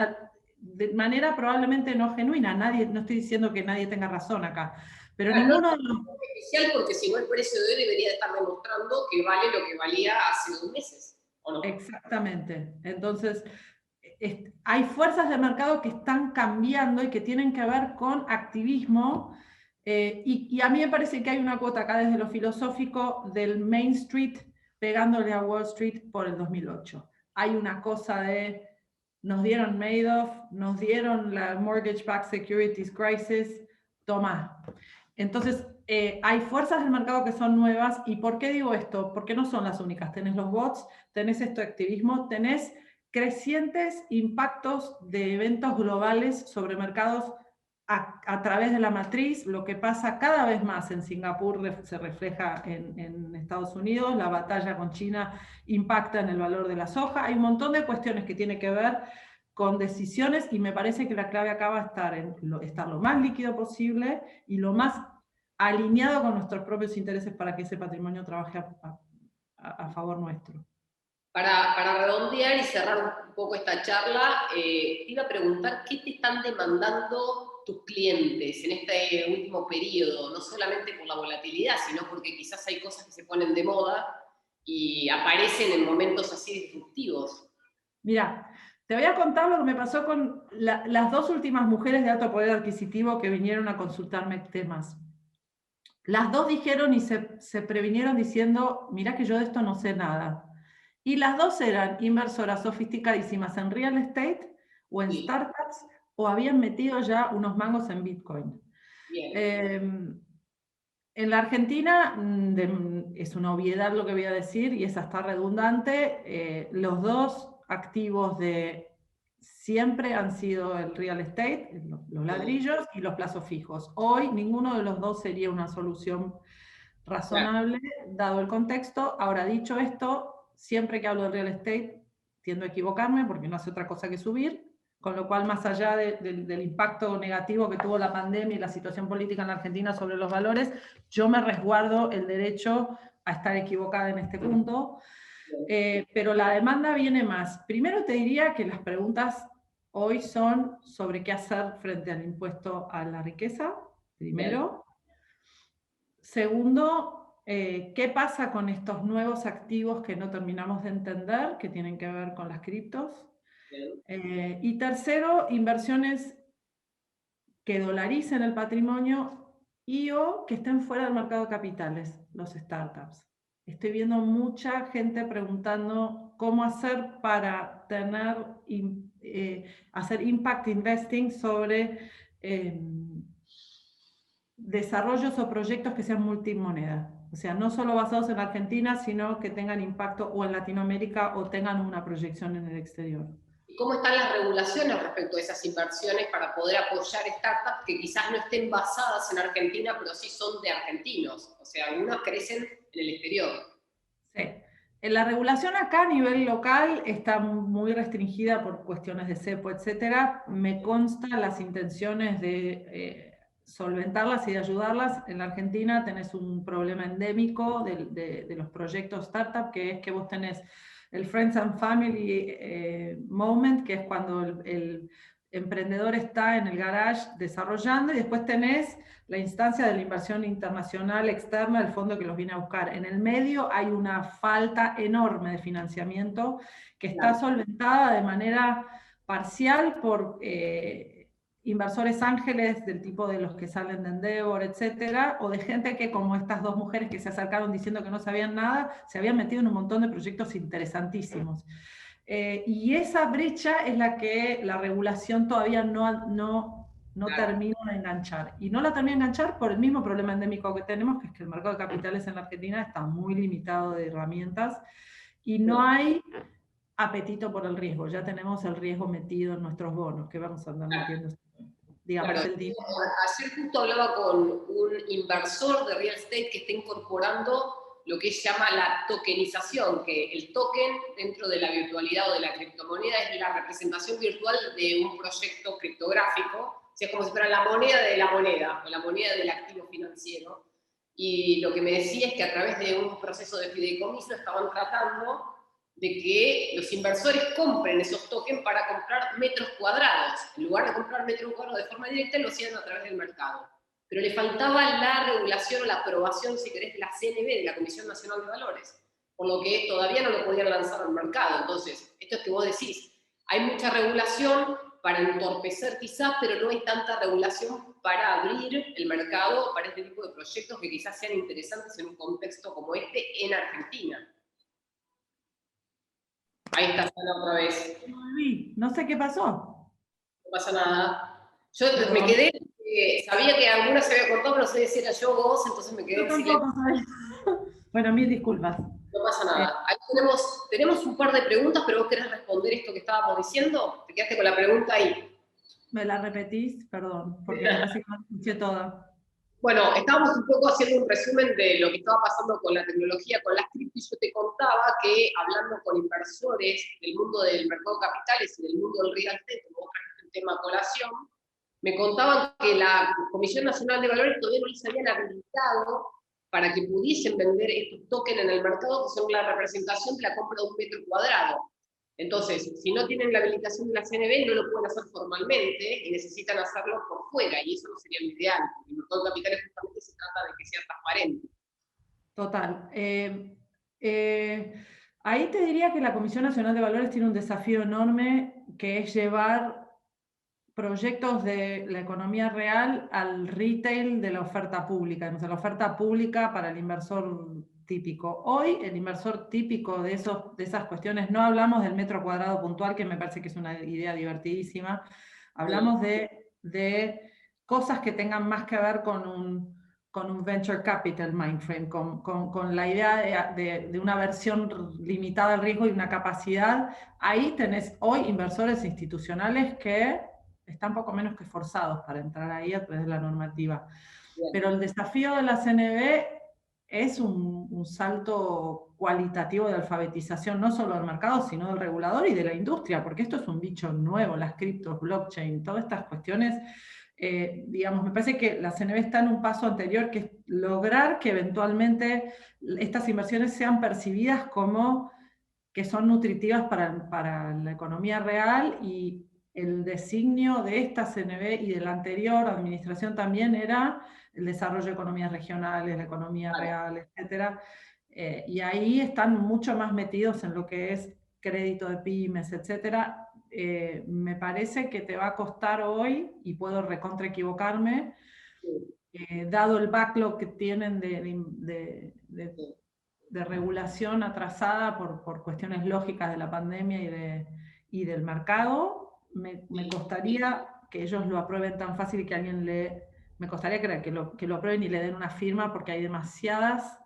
de manera probablemente no genuina. No estoy diciendo que nadie tenga razón acá, pero Claro, ninguno no de los... es especial porque si no el precio de hoy debería estar demostrando que vale lo que valía hace 2 meses, ¿o no? Exactamente. Entonces, hay fuerzas de mercado que están cambiando y que tienen que ver con activismo, y a mí me parece que hay una cuota acá desde lo filosófico del Main Street pegándole a Wall Street por el 2008. Hay una cosa de, nos dieron Madoff, nos dieron la Mortgage Backed Securities Crisis, toma. Entonces, hay fuerzas del mercado que son nuevas. ¿Y por qué digo esto? Porque no son las únicas. Tenés los bots, tenés esto de activismo, tenés crecientes impactos de eventos globales sobre mercados a través de la matriz. Lo que pasa cada vez más en Singapur se refleja en Estados Unidos. La batalla con China impacta en el valor de la soja. Hay un montón de cuestiones que tienen que ver con decisiones, y me parece que la clave acá va a estar en estar lo más líquido posible y lo más alineado con nuestros propios intereses para que ese patrimonio trabaje a favor nuestro. Para redondear y cerrar un poco esta charla, te iba a preguntar qué te están demandando tus clientes en este último periodo, no solamente por la volatilidad, sino porque quizás hay cosas que se ponen de moda y aparecen en momentos así disruptivos. Mira, te voy a contar lo que me pasó con las dos últimas mujeres de alto poder adquisitivo que vinieron a consultarme temas. Las dos dijeron y se previnieron diciendo, mira que yo de esto no sé nada. Y las dos eran inversoras sofisticadísimas en real estate o en Sí, startups, o habían metido ya unos mangos en Bitcoin. bien. En la Argentina, es una obviedad lo que voy a decir y es hasta redundante, los dos activos de siempre han sido el real estate, los ladrillos y los plazos fijos. Hoy ninguno de los dos sería una solución Claro. razonable, dado el contexto. Ahora, dicho esto, siempre que hablo de real estate tiendo a equivocarme porque no hace otra cosa que subir, con lo cual, más allá del impacto negativo que tuvo la pandemia y la situación política en la Argentina sobre los valores, yo me resguardo el derecho a estar equivocada en este punto. Pero la demanda viene más. Primero te diría que las preguntas hoy son sobre qué hacer frente al impuesto a la riqueza, primero. Segundo, ¿qué pasa con estos nuevos activos que no terminamos de entender, que tienen que ver con las criptos? Y tercero, inversiones que dolaricen el patrimonio y o que estén fuera del mercado de capitales, los startups. Estoy viendo mucha gente preguntando cómo hacer para hacer impact investing sobre desarrollos o proyectos que sean multimoneda. O sea, no solo basados en Argentina, sino que tengan impacto o en Latinoamérica o tengan una proyección en el exterior. ¿Y cómo están las regulaciones respecto a esas inversiones para poder apoyar startups que quizás no estén basadas en Argentina, pero sí son de argentinos? O sea, algunas crecen en el exterior. Sí. La regulación acá a nivel local está muy restringida por cuestiones de cepo, etcétera. Me constan las intenciones de solventarlas y de ayudarlas. En la Argentina tenés un problema endémico de los proyectos startup, que es que vos tenés el Friends and Family Moment, que es cuando el emprendedor está en el garage desarrollando, y después tenés la instancia de la inversión internacional externa, el fondo que los viene a buscar. En el medio hay una falta enorme de financiamiento que está solventada de manera parcial por inversores ángeles del tipo de los que salen de Endeavor, etcétera, o de gente que, como estas dos mujeres que se acercaron diciendo que no sabían nada, se habían metido en un montón de proyectos interesantísimos. Y esa brecha es la que la regulación todavía no termina de enganchar. Y no la termina de enganchar por el mismo problema endémico que tenemos, que es que el mercado de capitales en la Argentina está muy limitado de herramientas y no hay apetito por el riesgo. Ya tenemos el riesgo metido en nuestros bonos, que vamos a andar metiendo, digamos, Claro, el dinero. ayer justo hablaba con un inversor de real estate que está incorporando lo que se llama la tokenización, que el token dentro de la virtualidad o de la criptomoneda es la representación virtual de un proyecto criptográfico, o sea, es como si fuera la moneda de la moneda, o la moneda del activo financiero. Y lo que me decía es que a través de un proceso de fideicomiso estaban tratando de que los inversores compren esos tokens para comprar metros cuadrados. En lugar de comprar metros cuadrados de forma directa, lo hacían a través del mercado. Pero le faltaba la regulación o la aprobación, si querés, de la CNV, de la Comisión Nacional de Valores, por lo que todavía no lo podían lanzar al mercado. Entonces, esto es que vos decís, hay mucha regulación para entorpecer quizás, pero no hay tanta regulación para abrir el mercado para este tipo de proyectos que quizás sean interesantes en un contexto como este en Argentina. Ahí está Sana otra vez. No sé qué pasó. No pasa nada. Yo me quedé, sabía que alguna se había cortado, pero no sé si era yo o vos, entonces me quedé en silencio. Bueno, mil disculpas. No pasa nada. Ahí tenemos un par de preguntas, pero vos querés responder esto que estábamos diciendo. Te quedaste con la pregunta ahí. ¿Me la repetís? Perdón, porque me parece que no escuché toda. Bueno, estábamos un poco haciendo un resumen de lo que estaba pasando con la tecnología, con las cripto, y yo te contaba que hablando con inversores del mundo del mercado de capitales y del mundo del real estate, como vos trajiste el tema a colación, me contaban que la Comisión Nacional de Valores todavía no les habían habilitado para que pudiesen vender estos tokens en el mercado, que son la representación de la compra de un metro cuadrado. Entonces, si no tienen la habilitación de la CNB, no lo pueden hacer formalmente y necesitan hacerlo por fuera, y eso no sería lo ideal, porque el mercado de capitales justamente se trata de que sea transparente. Total. Ahí te diría que la Comisión Nacional de Valores tiene un desafío enorme, que es llevar proyectos de la economía real al retail de la oferta pública, o sea, la oferta pública para el inversor típico. Hoy el inversor típico de esas cuestiones, no hablamos del metro cuadrado puntual, que me parece que es una idea divertidísima, hablamos de cosas que tengan más que ver con un venture capital mindframe, con la idea de una versión limitada al riesgo y una capacidad. Ahí tenés hoy inversores institucionales que están poco menos que forzados para entrar ahí a través de la normativa. Bien. Pero el desafío de la CNV es un salto cualitativo de alfabetización, no solo del mercado, sino del regulador y de la industria, porque esto es un bicho nuevo, las criptos, blockchain, todas estas cuestiones. Digamos, me parece que la CNV está en un paso anterior, que es lograr que eventualmente estas inversiones sean percibidas como que son nutritivas para la economía real, y el designio de esta CNV y de la anterior administración también era el desarrollo de economías regionales, la economía real, etc. Y ahí están mucho más metidos en lo que es crédito de pymes, etc. Me parece que te va a costar hoy, y puedo recontra equivocarme, dado el backlog que tienen de regulación atrasada por cuestiones lógicas de la pandemia y del mercado, me costaría que ellos lo aprueben tan fácil y que alguien me costaría creer que lo aprueben y le den una firma, porque hay demasiadas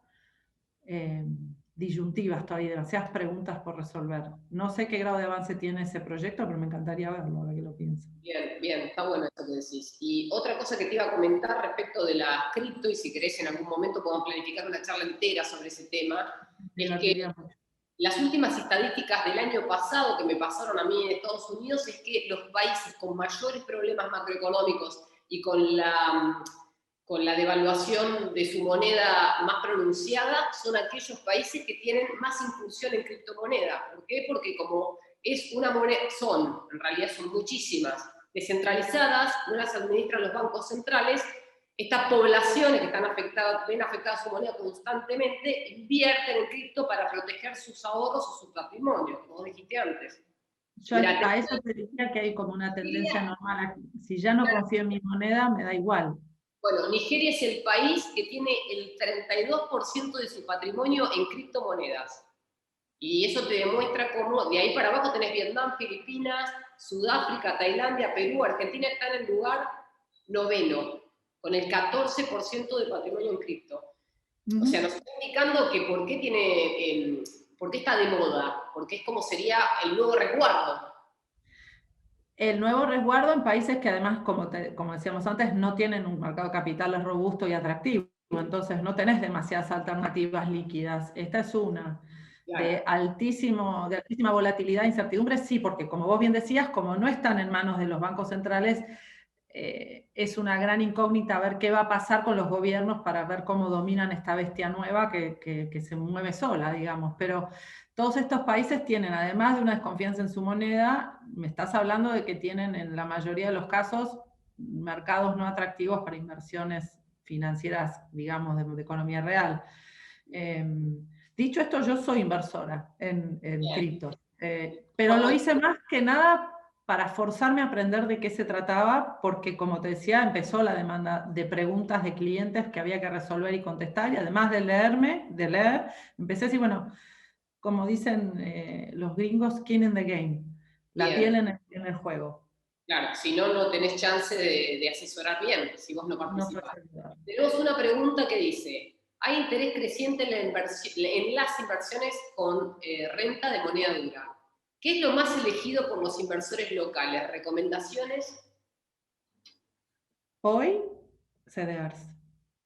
disyuntivas todavía, demasiadas preguntas por resolver. No sé qué grado de avance tiene ese proyecto, pero me encantaría verlo, ahora que lo pienso. Bien, está bueno esto que decís. Y otra cosa que te iba a comentar respecto de la cripto, y si querés en algún momento podemos planificar una charla entera sobre ese tema, es que las últimas estadísticas del año pasado que me pasaron a mí en Estados Unidos es que los países con mayores problemas macroeconómicos y con la devaluación de su moneda más pronunciada son aquellos países que tienen más incursión en criptomoneda. ¿Por qué? Porque como es una moneda, en realidad son muchísimas, descentralizadas, no las administran los bancos centrales, estas poblaciones que ven afectada su moneda constantemente, invierten en cripto para proteger sus ahorros o su patrimonio, como dijiste antes. Yo a eso te diría que hay como una tendencia normal. Si ya no confío en mi moneda, me da igual. Bueno, Nigeria es el país que tiene el 32% de su patrimonio en criptomonedas. Y eso te demuestra cómo, de ahí para abajo tenés Vietnam, Filipinas, Sudáfrica, Tailandia, Perú, Argentina está en el lugar 9º, con el 14% de patrimonio en cripto. O sea, nos está indicando que por qué está de moda, porque es como sería el nuevo resguardo. El nuevo resguardo en países que además, como decíamos antes, no tienen un mercado de capitales robusto y atractivo. entonces no tenés demasiadas alternativas líquidas. Esta es una. Claro. De altísima volatilidad e incertidumbre, sí, porque como vos bien decías, como no están en manos de los bancos centrales, es una gran incógnita ver qué va a pasar con los gobiernos para ver cómo dominan esta bestia nueva que se mueve sola, digamos. Pero todos estos países tienen, además de una desconfianza en su moneda, me estás hablando de que tienen en la mayoría de los casos mercados no atractivos para inversiones financieras, digamos, de economía real. Dicho esto, yo soy inversora en criptos, pero lo hice más que nada para forzarme a aprender de qué se trataba, porque como te decía, empezó la demanda de preguntas de clientes que había que resolver y contestar, y además de leer, empecé a decir, bueno, como dicen los gringos, skin in the game, la piel en el juego. Claro, si no, no tenés chance de asesorar bien, si vos no participás. No. Tenemos una pregunta que dice, ¿hay interés creciente en las inversiones con renta de moneda dura? ¿Qué es lo más elegido por los inversores locales? ¿Recomendaciones? Hoy, CDRs.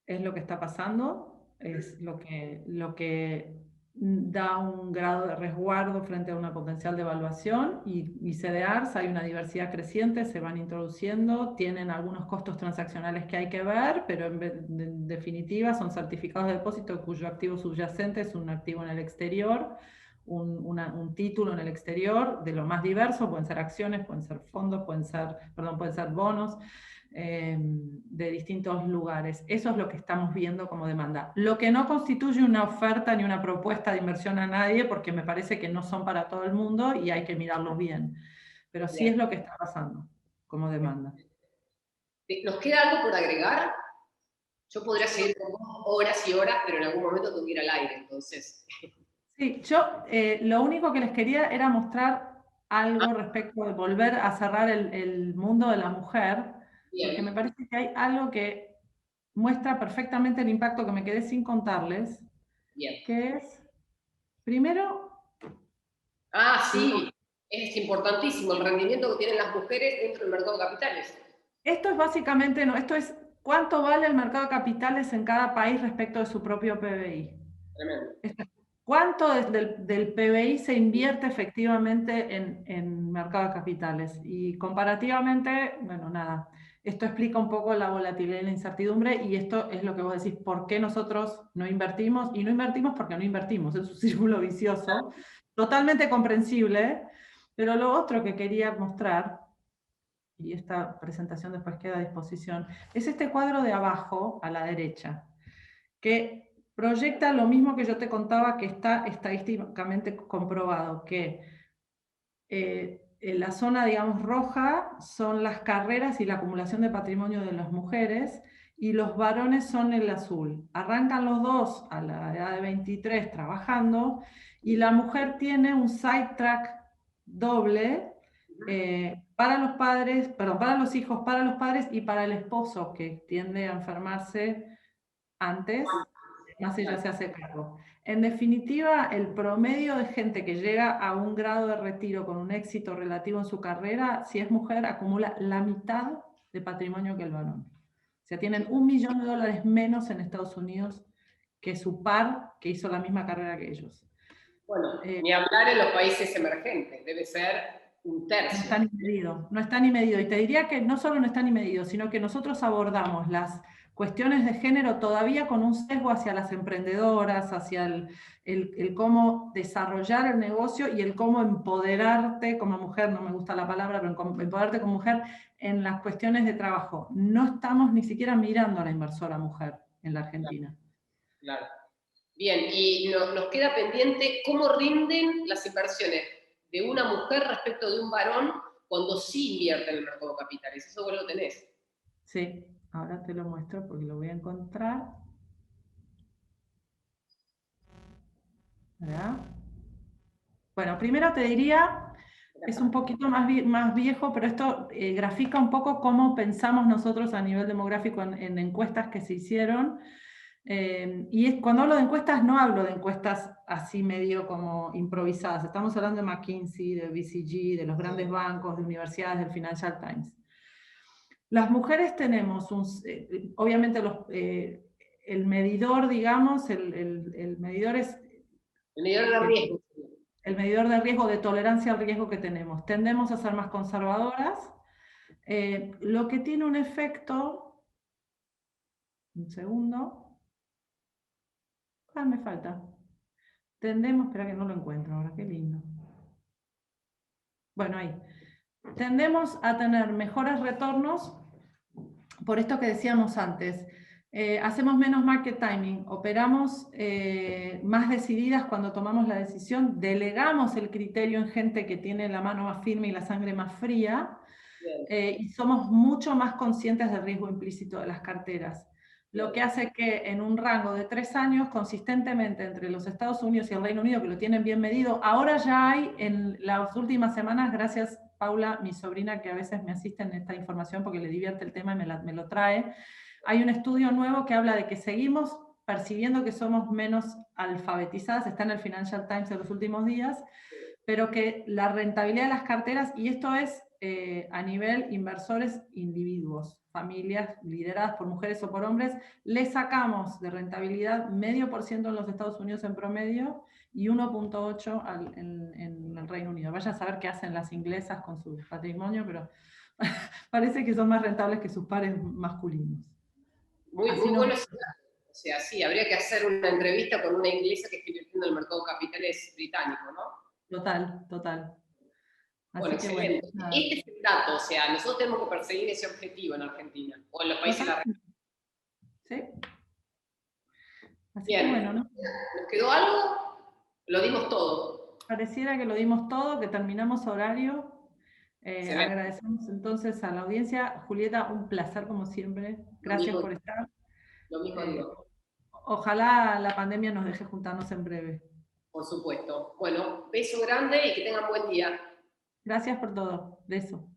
Es lo que está pasando, es lo que da un grado de resguardo frente a una potencial devaluación, y CDRs, hay una diversidad creciente, se van introduciendo, tienen algunos costos transaccionales que hay que ver, pero en definitiva son certificados de depósito cuyo activo subyacente es un activo en el exterior, un título en el exterior de lo más diverso, pueden ser acciones, pueden ser fondos, pueden ser bonos, de distintos lugares. Eso es lo que estamos viendo como demanda. Lo que no constituye una oferta ni una propuesta de inversión a nadie, porque me parece que no son para todo el mundo y hay que mirarlos bien. Pero sí es lo que está pasando como demanda. ¿Nos queda algo por agregar? Yo podría seguir con horas y horas, pero en algún momento tengo que ir al aire, entonces. Sí, yo lo único que les quería era mostrar algo respecto de volver a cerrar el mundo de la mujer, Bien. porque me parece que hay algo que muestra perfectamente el impacto que me quedé sin contarles, Bien. que es, primero... Sí, es importantísimo el rendimiento que tienen las mujeres dentro del mercado de capitales. Esto es básicamente, no, esto es cuánto vale el mercado de capitales en cada país respecto de su propio PBI. Tremendo. ¿Cuánto del PBI se invierte efectivamente en mercado de capitales? Y comparativamente, bueno, nada, esto explica un poco la volatilidad y la incertidumbre, y esto es lo que vos decís, ¿por qué nosotros no invertimos? Y no invertimos porque no invertimos, es un círculo vicioso, totalmente comprensible, pero lo otro que quería mostrar, y esta presentación después queda a disposición, es este cuadro de abajo, a la derecha, que proyecta lo mismo que yo te contaba, que está estadísticamente comprobado, que en la zona, digamos, roja son las carreras y la acumulación de patrimonio de las mujeres, y los varones son el azul. Arrancan los dos a la edad de 23 trabajando, y la mujer tiene un sidetrack doble, para los padres, perdón, para los hijos, para los padres y para el esposo, que tiende a enfermarse antes, más ella se hace cargo. En definitiva, el promedio de gente que llega a un grado de retiro con un éxito relativo en su carrera, si es mujer, acumula la mitad de patrimonio que el varón. O sea, tienen $1 millón menos en Estados Unidos que su par que hizo la misma carrera que ellos. Bueno, ni hablar en los países emergentes, debe ser un tercio. No está ni medido, no está ni medido. Y te diría que no solo no está ni medido, sino que nosotros abordamos las cuestiones de género todavía con un sesgo hacia las emprendedoras, hacia el cómo desarrollar el negocio y el cómo empoderarte como mujer, no me gusta la palabra, pero empoderarte como mujer en las cuestiones de trabajo. No estamos ni siquiera mirando a la inversora mujer en la Argentina. Claro. Bien, y nos queda pendiente cómo rinden las inversiones de una mujer respecto de un varón cuando sí invierte en el mercado de capitales. Eso vos lo tenés. Sí, ahora te lo muestro porque lo voy a encontrar. ¿Verdad? Bueno, primero te diría, es un poquito más viejo, pero esto grafica un poco cómo pensamos nosotros a nivel demográfico en encuestas que se hicieron. Y cuando hablo de encuestas, no hablo de encuestas así medio como improvisadas. Estamos hablando de McKinsey, de BCG, de los grandes bancos, de universidades, del Financial Times. Las mujeres tenemos, obviamente el medidor, digamos, el medidor es... El medidor de riesgo. El medidor de riesgo, de tolerancia al riesgo que tenemos. Tendemos a ser más conservadoras, lo que tiene un efecto... Un segundo. Me falta. Tendemos, espera que no lo encuentro ahora, qué lindo. Bueno, ahí. Tendemos a tener mejores retornos por esto que decíamos antes. Hacemos menos market timing, operamos más decididas cuando tomamos la decisión, delegamos el criterio en gente que tiene la mano más firme y la sangre más fría, y somos mucho más conscientes del riesgo implícito de las carteras. Lo que hace que en un rango de 3 años, consistentemente entre los Estados Unidos y el Reino Unido, que lo tienen bien medido, ahora ya hay en las últimas semanas, gracias Paula, mi sobrina, que a veces me asiste en esta información porque le divierte el tema y me lo trae, hay un estudio nuevo que habla de que seguimos percibiendo que somos menos alfabetizadas, está en el Financial Times de los últimos días, pero que la rentabilidad de las carteras, y esto es a nivel inversores individuos, familias lideradas por mujeres o por hombres, le sacamos de rentabilidad 0,5% en los Estados Unidos en promedio y 1,8% en el Reino Unido. Vaya a saber qué hacen las inglesas con su patrimonio, pero parece que son más rentables que sus pares masculinos. Muy bueno. O sea, sí, habría que hacer una entrevista con una inglesa que esté invirtiendo en el mercado de capitales británico, ¿no? Total. Así bueno, que excelente. Bueno, este es el dato, o sea, nosotros tenemos que perseguir ese objetivo en Argentina, o en los países de la región. ¿Sí? Así Bien. que bueno, ¿no? ¿Nos quedó algo? Lo dimos todo. Pareciera que lo dimos todo, que terminamos horario. Agradecemos entonces a la audiencia. Julieta, un placer como siempre. Gracias por estar. Lo mismo digo. Ojalá la pandemia nos deje juntarnos en breve. Por supuesto. Bueno, beso grande y que tengan buen día. Gracias por todo. Beso.